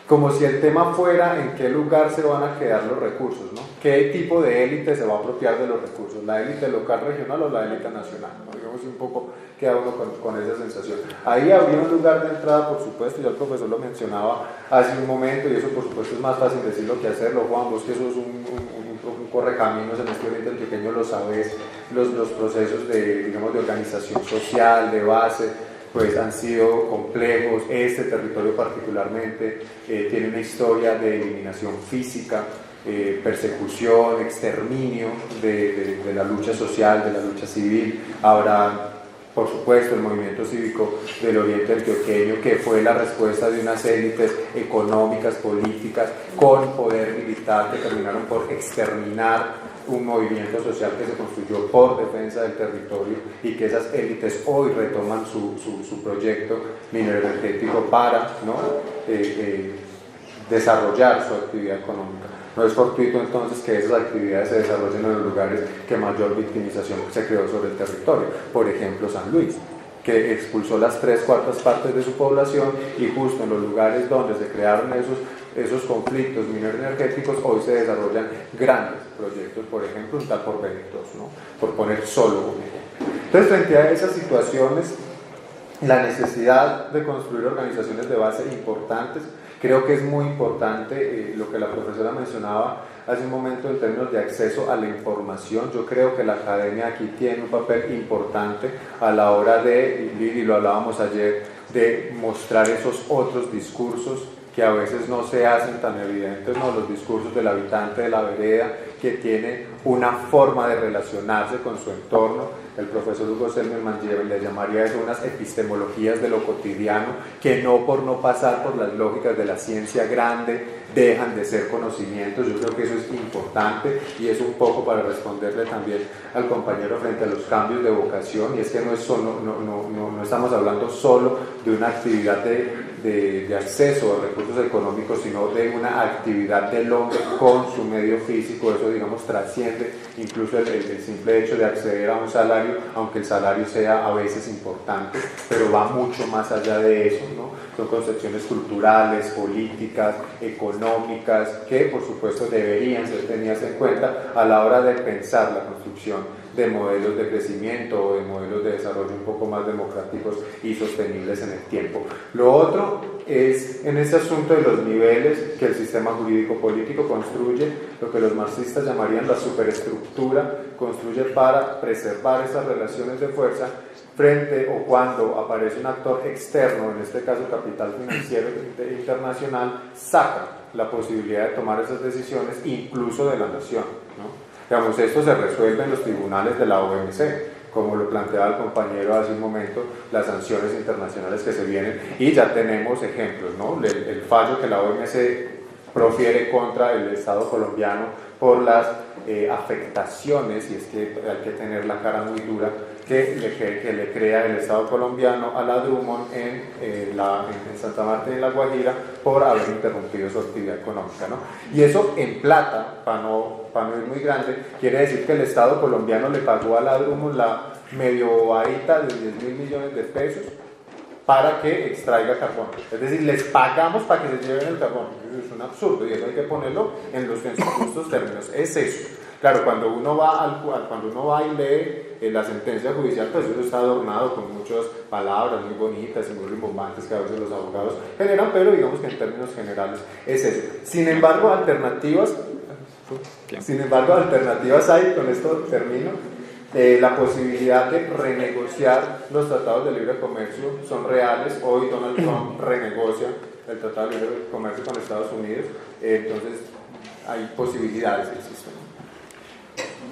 Como si el tema fuera en qué lugar se van a quedar los recursos, ¿no? ¿Qué tipo de élite se va a apropiar de los recursos? ¿La élite local, regional o la élite nacional? ¿No? Digamos, un poco queda uno con esa sensación. Ahí habría un lugar de entrada, por supuesto, ya el profesor lo mencionaba hace un momento, y eso por supuesto es más fácil decirlo que hacerlo. Juan, vos que sos un correcaminos en este Oriente Antioqueño, lo sabes, los procesos de organización social, de base, pues han sido complejos. Este territorio particularmente tiene una historia de eliminación física, persecución, exterminio de la lucha social, de la lucha civil. Habrá, por supuesto, el movimiento cívico del Oriente Antioqueño, que fue la respuesta de unas élites económicas, políticas, con poder militar, que terminaron por exterminar un movimiento social que se construyó por defensa del territorio, y que esas élites hoy retoman su proyecto minero energético para, ¿no? Desarrollar su actividad económica. No es fortuito entonces que esas actividades se desarrollen en los lugares que mayor victimización se creó sobre el territorio. Por ejemplo, San Luis, que expulsó las 3/4 partes de su población, y justo en los lugares donde se crearon esos conflictos minero-energéticos, hoy se desarrollan grandes proyectos, por ejemplo, un tal Porvenir, ¿no? Por poner solo un ejemplo. Entonces, frente a esas situaciones, la necesidad de construir organizaciones de base importantes, creo que es muy importante lo que la profesora mencionaba hace un momento en términos de acceso a la información. Yo creo que la academia aquí tiene un papel importante a la hora de, y lo hablábamos ayer, de mostrar esos otros discursos que a veces no se hacen tan evidentes, ¿no? Los discursos del habitante de la vereda, que tiene una forma de relacionarse con su entorno. El profesor Hugo Selmerman le llamaría eso unas epistemologías de lo cotidiano, que no por no pasar por las lógicas de la ciencia grande dejan de ser conocimientos. Yo creo que eso es importante, y es un poco para responderle también al compañero frente a los cambios de vocación, y es que no estamos hablando solo de una actividad de acceso a recursos económicos, sino de una actividad del hombre con su medio físico. Eso, digamos, trasciende incluso el simple hecho de acceder a un salario, aunque el salario sea a veces importante, pero va mucho más allá de eso, ¿no? Son concepciones culturales, políticas, económicas, que por supuesto deberían ser tenidas en cuenta a la hora de pensar la construcción de modelos de crecimiento o de modelos de desarrollo un poco más democráticos y sostenibles en el tiempo. Lo otro es, en este asunto de los niveles que el sistema jurídico-político construye, lo que los marxistas llamarían la superestructura, construye para preservar esas relaciones de fuerza frente o cuando aparece un actor externo, en este caso capital financiero internacional, saca la posibilidad de tomar esas decisiones incluso de la nación, ¿no? Digamos, esto se resuelve en los tribunales de la OMC, como lo planteaba el compañero hace un momento, las sanciones internacionales que se vienen, y ya tenemos ejemplos, ¿no? El fallo que la OMC profiere contra el Estado colombiano por las afectaciones, y es que hay que tener la cara muy dura, que le crea el Estado colombiano a la Drummond en Santa Marta y en La Guajira por haber interrumpido su actividad económica, ¿no? Y eso en plata, para no ir muy grande, quiere decir que el Estado colombiano le pagó a la Drummond la medio varita de 10.000 millones de pesos para que extraiga carbón. Es decir, les pagamos para que se lleven el carbón. Eso es un absurdo y eso hay que ponerlo en sus justos términos. Es eso. Claro, cuando uno va y lee la sentencia judicial, pues eso está adornado con muchas palabras muy bonitas y muy rimbombantes que a veces los abogados generan, pero digamos que en términos generales es eso. Sin embargo, alternativas hay, con esto termino. La posibilidad de renegociar los tratados de libre comercio son reales. Hoy Donald Trump renegocia el tratado de libre comercio con Estados Unidos, entonces hay posibilidades que existen.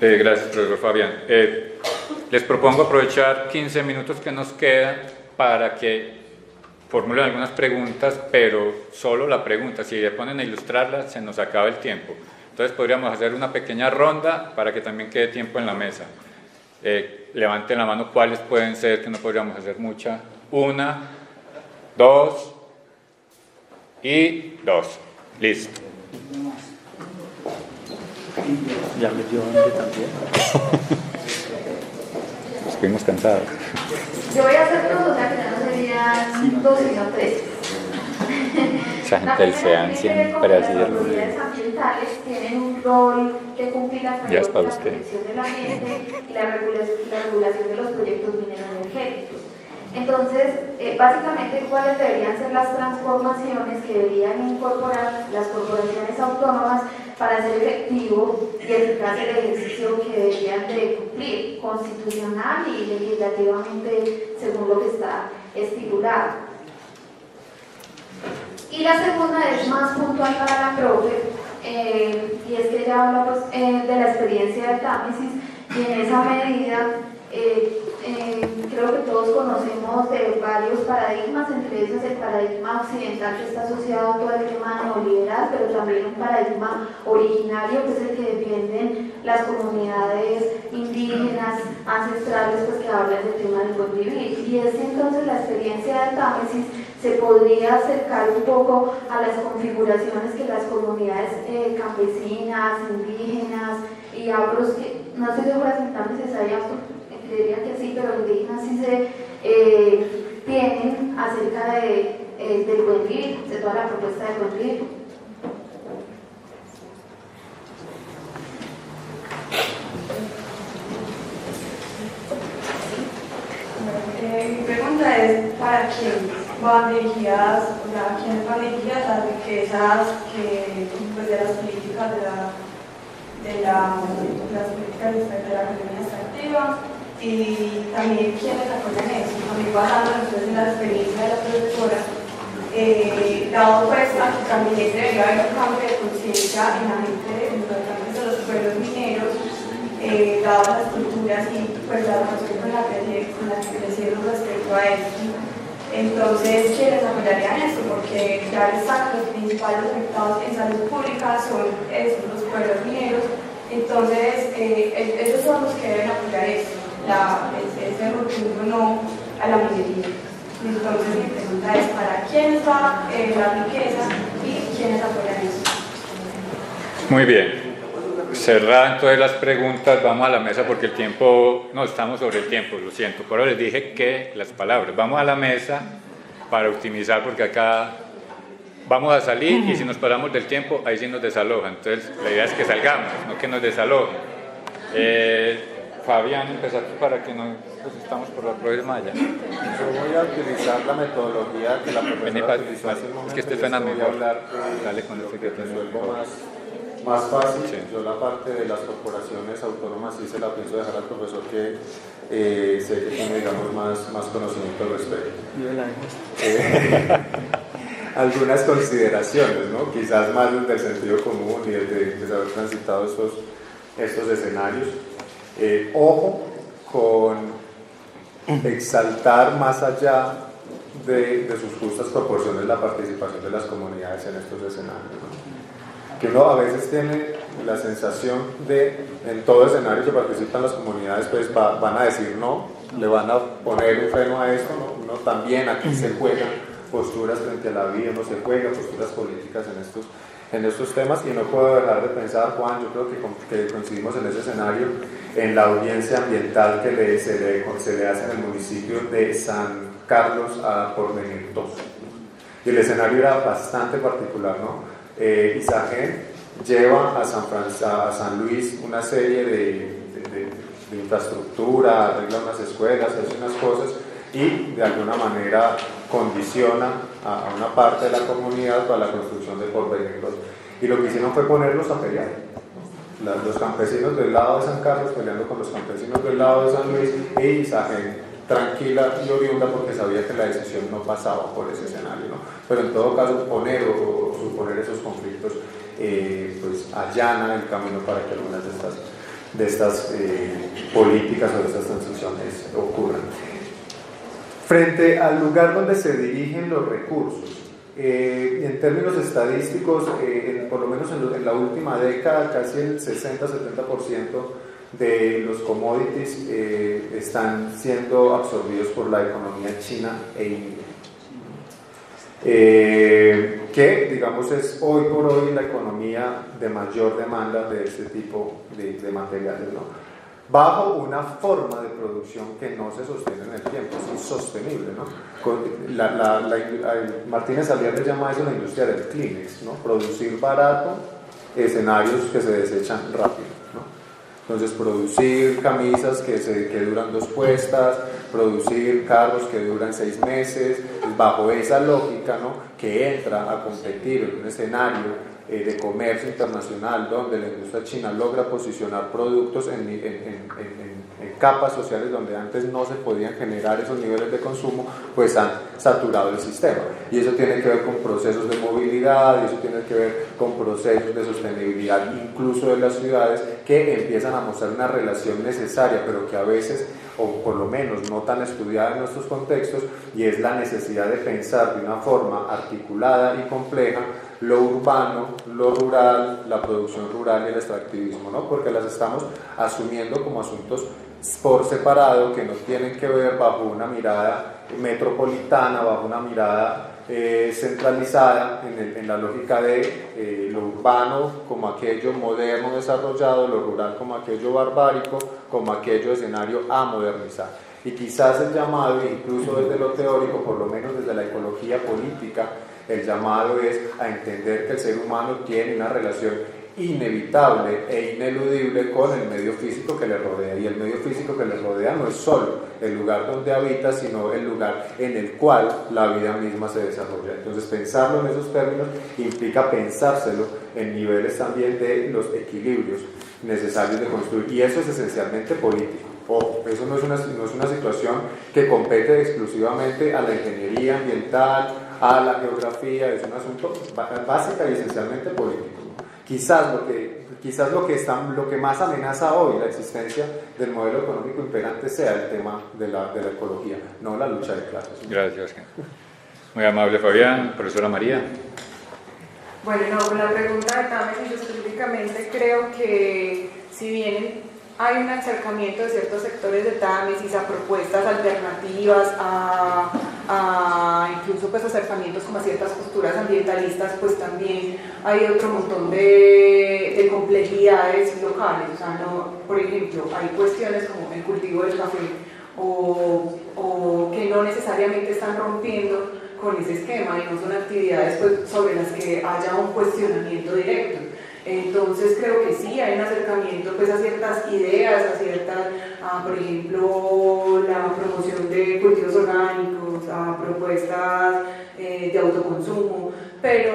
Gracias, profesor Fabián. Les propongo aprovechar 15 minutos que nos quedan para que formulen algunas preguntas, pero solo la pregunta. Si se ponen a ilustrarlas, se nos acaba el tiempo. Entonces podríamos hacer una pequeña ronda para que también quede tiempo en la mesa. Levanten la mano cuáles pueden ser, que no podríamos hacer mucha. 1, 2 y 2. Listo. Ya me dio hambre también. Estuvimos cansados. Yo voy a hacer 2, o sea que ya no serían 2 sino 3. Esa gente del SEAN siempre así. Las autoridades ambientales tienen un rol que cumplir a Ya es para la usted. protección del ambiente y la regulación de los proyectos mineroenergéticos. Entonces, básicamente, ¿cuáles deberían ser las transformaciones que deberían incorporar las corporaciones autónomas para hacer efectivo y eficaz el ejercicio que deberían de cumplir constitucional y legislativamente según lo que está estipulado? Y la segunda es más puntual para la profe, y es que ella habla pues, de la experiencia de Támesis, y en esa medida creo que todos conocemos de varios paradigmas, entre esos el paradigma occidental que está asociado a todo el tema neoliberal, pero también un paradigma originario que es el que defienden las comunidades indígenas, ancestrales, pues que hablan del tema del buen vivir. Y es entonces la experiencia de Támesis se podría acercar un poco a las configuraciones que las comunidades campesinas, indígenas y afros, que no estoy segura si Támesis hay afros, creería que sí, pero indígenas sí se tienen acerca del buen vivir, de toda la propuesta del buen vivir. Mi pregunta es ¿para quién van dirigidas, o sea, quiénes van dirigidas las riquezas que, pues, de las políticas de la economía extractiva? Y también quiénes apoyan eso, también basándonos en la experiencia de la profesora, dado pues que también debería haber un cambio de conciencia en la gente, en los habitantes de los pueblos mineros, dado las culturas y pues la relación con la que crecieron respecto a eso. Entonces, ¿quiénes apoyarían esto? Porque ya están los principales afectados en salud pública, son los pueblos mineros. Entonces, ellos son los que deben apoyar esto. Ese rotundo no a la minería. Entonces mi pregunta es ¿para quiénes va la riqueza y quiénes apoyan eso? Muy bien. Cerradas entonces las preguntas, vamos a la mesa porque el tiempo, no estamos sobre el tiempo, lo siento, por eso les dije que las palabras, vamos a la mesa para optimizar porque acá vamos a salir y si nos paramos del tiempo ahí sí nos desalojan, entonces la idea es que salgamos, no que nos desalojen. Fabián, empezar para que no pues estamos por la profe Maya. Yo voy a utilizar la metodología que la profesora utilizó hace un momento. Es que este suena mejor. Dale con el que resuelvo más fácil. Sí. Yo la parte de las corporaciones autónomas sí se la pienso dejar al profesor que sé que tiene digamos más conocimiento al respecto. Algunas consideraciones, ¿no? Quizás más desde el sentido común y desde haber transitado estos escenarios. Ojo con exaltar más allá de sus justas proporciones la participación de las comunidades en estos escenarios, ¿no? Que uno a veces tiene la sensación de en todo escenario que participan las comunidades pues van a decir no, le van a poner un freno a esto, ¿no? Uno también aquí se juegan posturas frente a la vida, uno se juega posturas políticas en estos temas, y no puedo dejar de pensar, Juan, yo creo que coincidimos en ese escenario, en la audiencia ambiental que se le hace en el municipio de San Carlos a Porvenir II. Y el escenario era bastante particular, ¿no? Isagen lleva a San Luis una serie de infraestructura, arregla unas escuelas, hace unas cosas y de alguna manera condiciona a una parte de la comunidad para la construcción de Porvenir II. Y lo que hicieron fue ponerlos a pelear. Los campesinos del lado de San Carlos peleando con los campesinos del lado de San Luis, y Isagen tranquila y oriunda porque sabía que la decisión no pasaba por ese escenario, ¿no? Pero en todo caso poner o suponer esos conflictos pues allana el camino para que algunas de estas políticas o de estas transiciones ocurran. Frente al lugar donde se dirigen los recursos, en términos estadísticos, por lo menos en la última década, casi el 60-70% de los commodities están siendo absorbidos por la economía china e india, que digamos es hoy por hoy la economía de mayor demanda de este tipo de materiales, ¿no? Bajo una forma de producción que no se sostiene en el tiempo, es insostenible, ¿no? Martínez Aliar le llama eso la industria del Kleenex, ¿no? Producir barato escenarios que se desechan rápido, ¿no? Entonces producir camisas que duran 2 puestas, producir carros que duran 6 meses, bajo esa lógica, ¿no? Que entra a competir en un escenario de comercio internacional donde la industria china logra posicionar productos en capas sociales donde antes no se podían generar esos niveles de consumo, pues han saturado el sistema. Y eso tiene que ver con procesos de movilidad, y eso tiene que ver con procesos de sostenibilidad, incluso de las ciudades, que empiezan a mostrar una relación necesaria, pero que a veces, o por lo menos no tan estudiada en nuestros contextos, y es la necesidad de pensar de una forma articulada y compleja lo urbano, lo rural, la producción rural y el extractivismo, ¿no? Porque las estamos asumiendo como asuntos por separado, que no tienen que ver bajo una mirada metropolitana, bajo una mirada centralizada en la lógica de lo urbano como aquello moderno desarrollado, lo rural como aquello barbárico, como aquello escenario a modernizar. Y quizás el llamado, incluso desde lo teórico, por lo menos desde la ecología política, el llamado es a entender que el ser humano tiene una relación inevitable e ineludible con el medio físico que le rodea, y el medio físico que le rodea no es solo el lugar donde habita, sino el lugar en el cual la vida misma se desarrolla. Entonces pensarlo en esos términos implica pensárselo en niveles también de los equilibrios necesarios de construir, y eso es esencialmente político. Ojo, eso no es una situación que compete exclusivamente a la ingeniería ambiental, a la geografía, es un asunto básica y esencialmente político. Quizás lo que más amenaza hoy la existencia del modelo económico imperante sea el tema de la ecología, no la lucha de clases. Gracias. Muy amable, Fabián. Profesora María. Bueno, no, con la pregunta de Támesis específicamente, creo que si bien hay un acercamiento de ciertos sectores de Támesis a propuestas alternativas, a incluso pues acercamientos como a ciertas posturas ambientalistas, pues también hay otro montón de complejidades locales. O sea, no, por ejemplo, hay cuestiones como el cultivo del café o que no necesariamente están rompiendo con ese esquema y no son actividades pues, sobre las que haya un cuestionamiento directo. Entonces creo que sí, hay un acercamiento pues, a ciertas ideas, por ejemplo, la promoción de cultivos orgánicos, a propuestas de autoconsumo, pero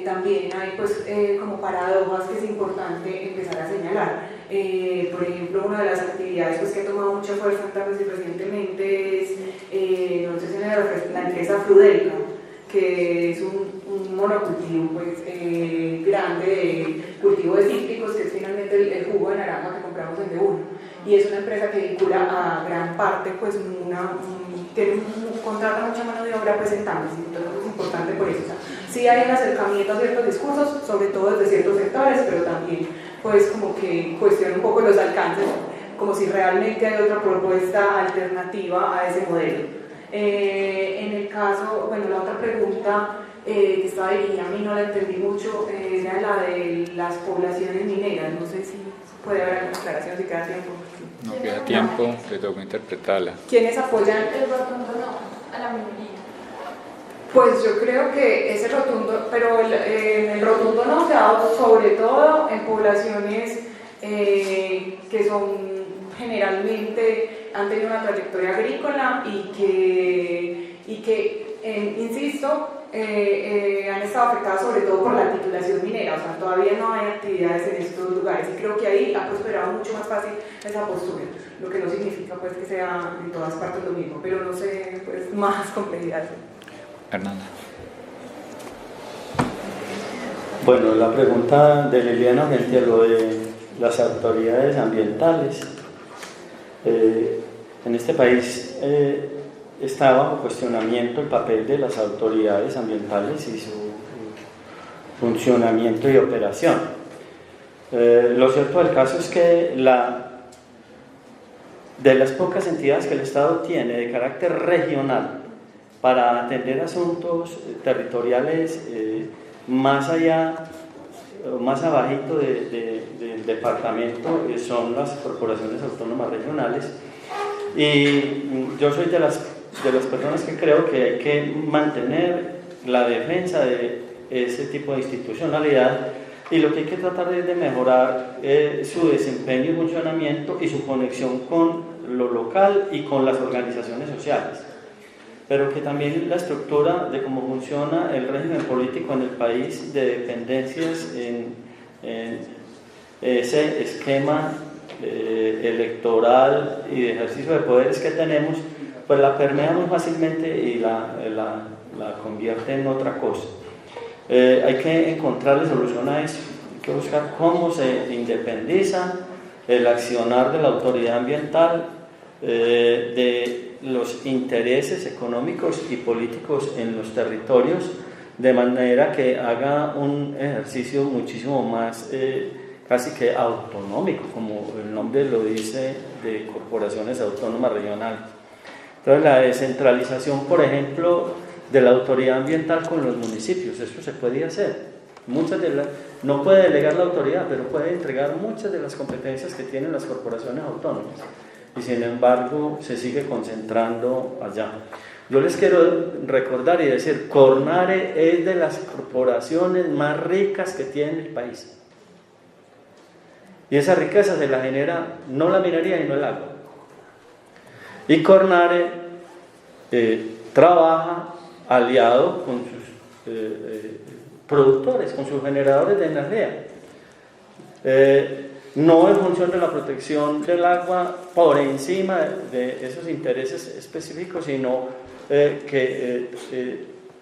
también hay pues, como paradojas que es importante empezar a señalar. Por ejemplo, una de las actividades pues, que ha tomado mucha fuerza recientemente es la empresa Frudelca, que es un monocultivo pues, grande de cultivo de cítricos, que es finalmente el jugo de naranja que compramos en D1. y es una empresa que vincula a gran parte, pues contrata mucha mano de obra pues en Támesis, entonces es importante por eso. O sea, sí hay un acercamiento a ciertos discursos, sobre todo desde ciertos sectores, pero también pues como que cuestiona un poco los alcances, como si realmente hay otra propuesta alternativa a ese modelo. En el caso, bueno, la otra pregunta que estaba dirigida a mí, no la entendí mucho, era la de las poblaciones mineras. No sé si puede haber alguna aclaración, si queda tiempo. No queda tiempo, te toca interpretarla. ¿Quiénes apoyan? El rotundo no, a la minería. Pues yo creo que ese rotundo, pero el rotundo no se ha dado sobre todo en poblaciones que son generalmente han tenido una trayectoria agrícola y que insisto, han estado afectadas sobre todo por la titulación minera, o sea, todavía no hay actividades en estos lugares y creo que ahí ha prosperado mucho más fácil esa postura, lo que no significa pues que sea en todas partes lo mismo, pero no sé, pues más complejidad. Hernanda. Bueno, la pregunta de Liliana frente a lo de las autoridades ambientales. En este país está bajo cuestionamiento el papel de las autoridades ambientales y su funcionamiento y operación. Lo cierto del caso es que de las pocas entidades que el Estado tiene de carácter regional para atender asuntos territoriales más allá, más abajito del departamento, son las corporaciones autónomas regionales, y yo soy de las personas que creo que hay que mantener la defensa de ese tipo de institucionalidad, y lo que hay que tratar es de mejorar su desempeño y funcionamiento y su conexión con lo local y con las organizaciones sociales, pero que también la estructura de cómo funciona el régimen político en el país, de dependencias en ese esquema electoral y de ejercicio de poderes que tenemos, pues la permea muy fácilmente y la convierte en otra cosa. Hay que encontrarle solución a eso, hay que buscar cómo se independiza el accionar de la autoridad ambiental de los intereses económicos y políticos en los territorios, de manera que haga un ejercicio muchísimo más casi que autonómico, como el nombre lo dice, de corporaciones autónomas regionales. Entonces la descentralización, por ejemplo, de la autoridad ambiental con los municipios, eso se puede hacer. No puede delegar la autoridad, pero puede entregar muchas de las competencias que tienen las corporaciones autónomas, y sin embargo se sigue concentrando allá. Yo les quiero recordar y decir, Cornare es de las corporaciones más ricas que tiene el país, y esa riqueza se la genera no la minería y no el agua, y Cornare trabaja aliado con sus productores, con sus generadores de energía, no en función de la protección del agua por encima de esos intereses específicos, sino que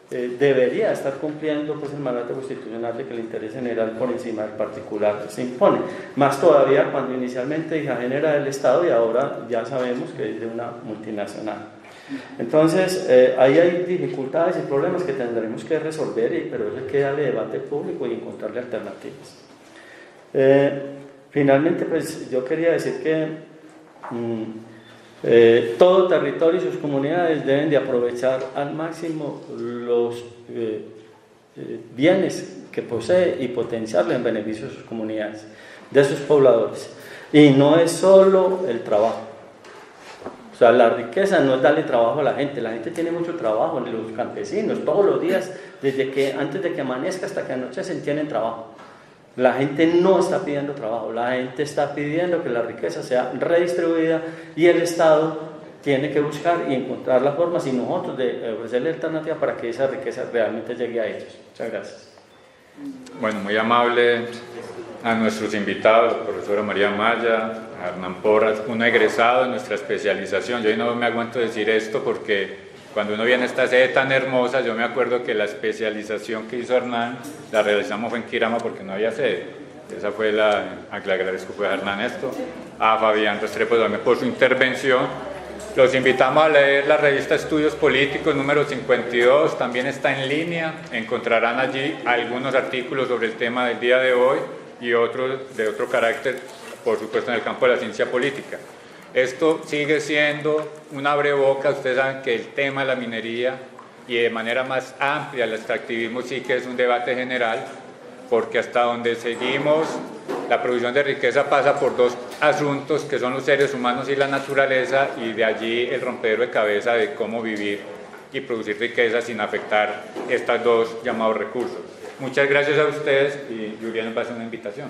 debería estar cumpliendo pues el mandato constitucional de que el interés general por encima del particular se impone, más todavía cuando inicialmente Ijagen era del Estado y ahora ya sabemos que es de una multinacional. Entonces ahí hay dificultades y problemas que tendremos que resolver, pero eso hay que darle debate público y encontrarle alternativas. Finalmente, pues yo quería decir que todo territorio y sus comunidades deben de aprovechar al máximo los bienes que posee y potenciarle en beneficio de sus comunidades, de sus pobladores. Y no es solo el trabajo. O sea, la riqueza no es darle trabajo a la gente tiene mucho trabajo, los campesinos, todos los días, antes de que amanezca hasta que anochecen, tienen trabajo. La gente no está pidiendo trabajo, la gente está pidiendo que la riqueza sea redistribuida, y el Estado tiene que buscar y encontrar las formas, y nosotros de ofrecerle alternativas para que esa riqueza realmente llegue a ellos. Muchas gracias. Bueno, muy amable a nuestros invitados, la profesora María Maya, a Hernán Porras, un egresado de nuestra especialización. Yo no me aguanto decir esto porque cuando uno viene a esta sede tan hermosa, yo me acuerdo que la especialización que hizo Hernán la realizamos fue en Quirama porque no había sede. Esa fue le agradezco pues, a Hernán esto, a Fabián Restrepo también por su intervención. Los invitamos a leer la revista Estudios Políticos número 52, también está en línea, encontrarán allí algunos artículos sobre el tema del día de hoy y otros de otro carácter, por supuesto en el campo de la ciencia política. Esto sigue siendo un abrebocas, ustedes saben que el tema de la minería y de manera más amplia el extractivismo sí que es un debate general, porque hasta donde seguimos la producción de riqueza pasa por dos asuntos que son los seres humanos y la naturaleza, y de allí el rompedero de cabeza de cómo vivir y producir riqueza sin afectar estos dos llamados recursos. Muchas gracias a ustedes y Julián nos va a hacer una invitación.